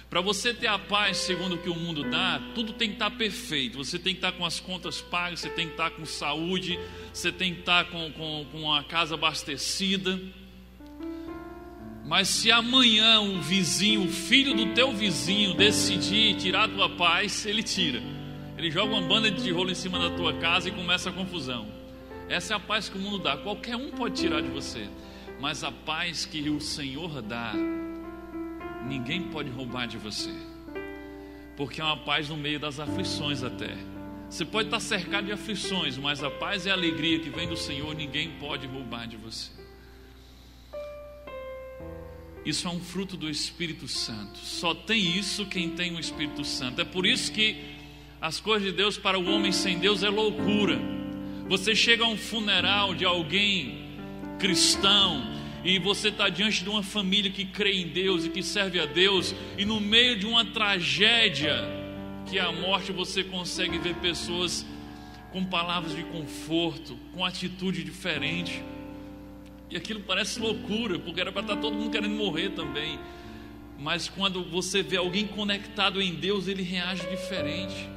S2: Para você ter a paz segundo o que o mundo dá, tudo tem que estar perfeito. Você tem que estar com as contas pagas, você tem que estar com saúde, você tem que estar com a casa abastecida. Mas se amanhã o vizinho, o filho do teu vizinho decidir tirar a tua paz, ele tira. Ele joga uma banda de tijolo em cima da tua casa e começa a confusão. Essa é a paz que o mundo dá. Qualquer um pode tirar de você. Mas a paz que o Senhor dá, ninguém pode roubar de você. Porque é uma paz no meio das aflições até. Você pode estar cercado de aflições, mas a paz e a alegria que vem do Senhor, ninguém pode roubar de você. Isso é um fruto do Espírito Santo. Só tem isso quem tem o Espírito Santo. É por isso que as coisas de Deus para o homem sem Deus é loucura. Você chega a um funeral de alguém cristão e você está diante de uma família que crê em Deus e que serve a Deus, e no meio de uma tragédia que é a morte, você consegue ver pessoas com palavras de conforto, com atitude diferente. E aquilo parece loucura, porque era para estar todo mundo querendo morrer também. Mas quando você vê alguém conectado em Deus, ele reage diferente.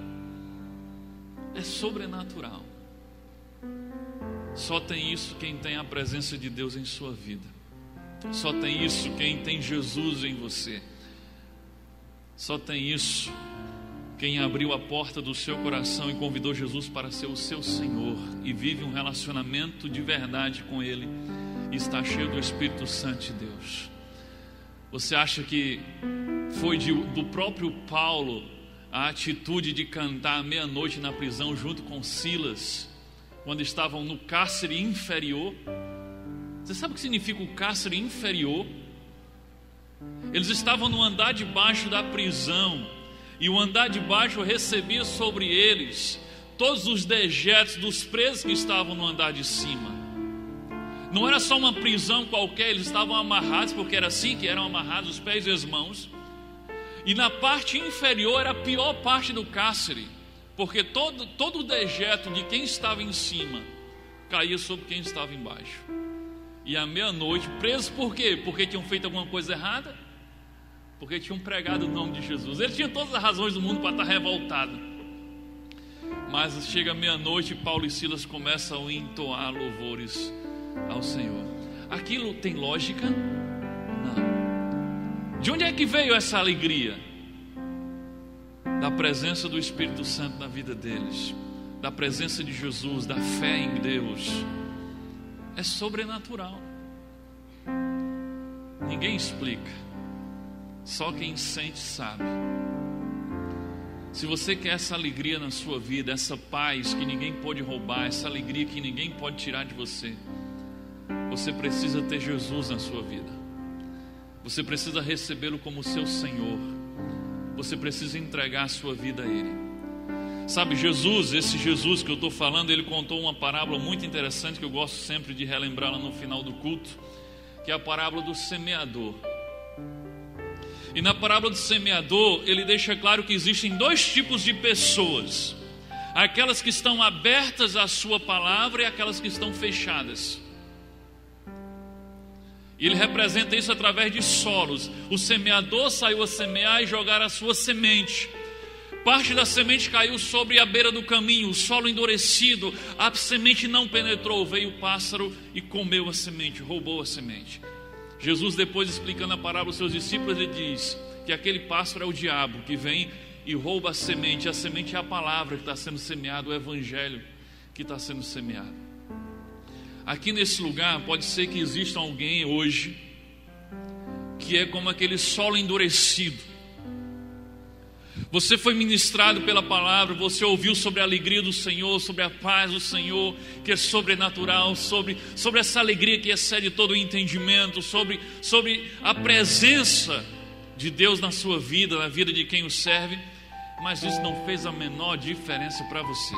S2: É sobrenatural. Só tem isso quem tem a presença de Deus em sua vida. Só tem isso quem tem Jesus em você. Só tem isso quem abriu a porta do seu coração e convidou Jesus para ser o seu Senhor e vive um relacionamento de verdade com Ele e está cheio do Espírito Santo de Deus. Você acha que foi do próprio Paulo a atitude de cantar à meia-noite na prisão junto com Silas, quando estavam no cárcere inferior? Você sabe o que significa o cárcere inferior? Eles estavam no andar de baixo da prisão, e o andar de baixo recebia sobre eles todos os dejetos dos presos que estavam no andar de cima. Não era só uma prisão qualquer, eles estavam amarrados, porque era assim que eram amarrados os pés e as mãos. E na parte inferior era a pior parte do cárcere, porque todo o dejeto de quem estava em cima caía sobre quem estava embaixo. E à meia-noite, presos por quê? Porque tinham feito alguma coisa errada? Porque tinham pregado o nome de Jesus. Ele tinha todas as razões do mundo para estar revoltado. Mas chega meia-noite e Paulo e Silas começam a entoar louvores ao Senhor. Aquilo tem lógica? Não. De onde é que veio essa alegria? Da presença do Espírito Santo na vida deles, da presença de Jesus, da fé em Deus. É sobrenatural. Ninguém explica. Só quem sente sabe. Se você quer essa alegria na sua vida, essa paz que ninguém pode roubar, essa alegria que ninguém pode tirar de você, você precisa ter Jesus na sua vida. Você precisa recebê-lo como seu Senhor. Você precisa entregar a sua vida a Ele. Sabe, Jesus, esse Jesus que eu estou falando, ele contou uma parábola muito interessante que eu gosto sempre de relembrá-la no final do culto, que é a parábola do semeador. E na parábola do semeador, ele deixa claro que existem dois tipos de pessoas: aquelas que estão abertas à sua palavra e aquelas que estão fechadas. E ele representa isso através de solos. O semeador saiu a semear e jogar a sua semente. Parte da semente caiu sobre a beira do caminho, o solo endurecido, a semente não penetrou, veio o pássaro e comeu a semente, roubou a semente. Jesus, depois explicando a parábola aos seus discípulos, ele diz que aquele pássaro é o diabo que vem e rouba a semente. A semente é a palavra que está sendo semeada, o evangelho que está sendo semeado. Aqui nesse lugar pode ser que exista alguém hoje que é como aquele solo endurecido. Você foi ministrado pela palavra, você ouviu sobre a alegria do Senhor, sobre a paz do Senhor, que é sobrenatural, sobre essa alegria que excede todo o entendimento, sobre a presença de Deus na sua vida, na vida de quem o serve, mas isso não fez a menor diferença para você.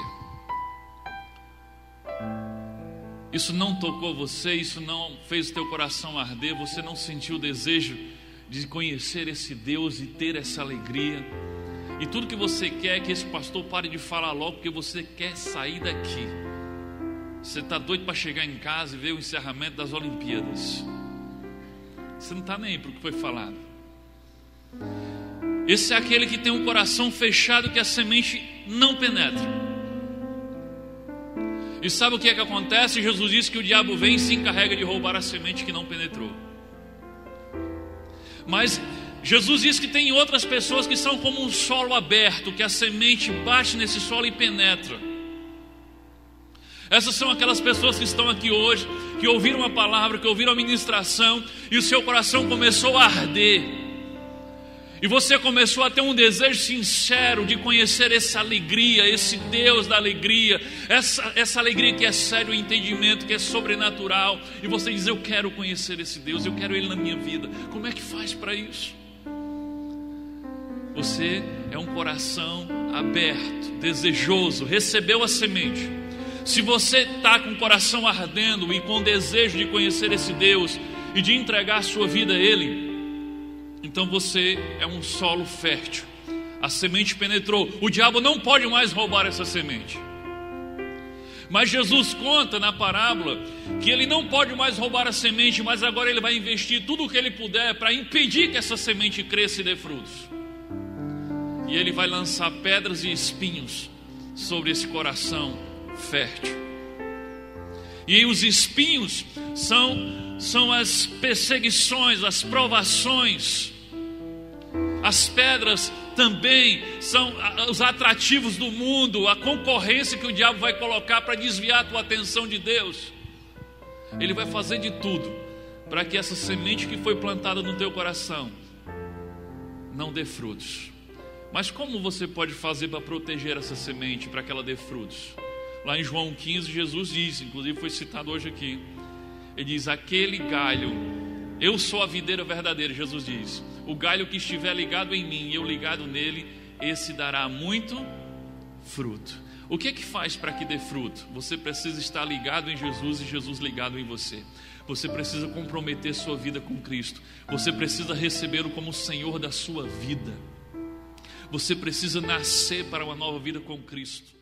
S2: Isso não tocou você, isso não fez o teu coração arder, você não sentiu o desejo de conhecer esse Deus e ter essa alegria. E tudo que você quer é que esse pastor pare de falar logo, porque você quer sair daqui. Você está doido para chegar em casa e ver o encerramento das Olimpíadas. Você não está nem aí para o que foi falado. Esse é aquele que tem um coração fechado, que a semente não penetra. E sabe o que é que acontece? Jesus disse que o diabo vem e se encarrega de roubar a semente que não penetrou. Mas Jesus diz que tem outras pessoas que são como um solo aberto, que a semente bate nesse solo e penetra. Essas são aquelas pessoas que estão aqui hoje, que ouviram a palavra, que ouviram a ministração, e o seu coração começou a arder. E você começou a ter um desejo sincero de conhecer essa alegria, esse Deus da alegria, essa alegria que é sério, o entendimento que é sobrenatural. E você diz: eu quero conhecer esse Deus, eu quero Ele na minha vida. Como é que faz para isso? Você é um coração aberto, desejoso, recebeu a semente. Se você está com o coração ardendo e com desejo de conhecer esse Deus e de entregar a sua vida a Ele, então você é um solo fértil. A semente penetrou. O diabo não pode mais roubar essa semente. Mas Jesus conta na parábola que ele não pode mais roubar a semente, mas agora ele vai investir tudo o que ele puder para impedir que essa semente cresça e dê frutos. E ele vai lançar pedras e espinhos sobre esse coração fértil. E os espinhos são as perseguições, as provações. As pedras também são os atrativos do mundo, a concorrência que o diabo vai colocar para desviar a tua atenção de Deus. Ele vai fazer de tudo para que essa semente que foi plantada no teu coração não dê frutos. Mas como você pode fazer para proteger essa semente, para que ela dê frutos? Lá em João 15, Jesus diz, inclusive foi citado hoje aqui, ele diz: aquele galho, eu sou a videira verdadeira, Jesus diz, o galho que estiver ligado em mim e eu ligado nele, esse dará muito fruto. O que é que faz para que dê fruto? Você precisa estar ligado em Jesus e Jesus ligado em você. Você precisa comprometer sua vida com Cristo. Você precisa recebê-lo como Senhor da sua vida. Você precisa nascer para uma nova vida com Cristo.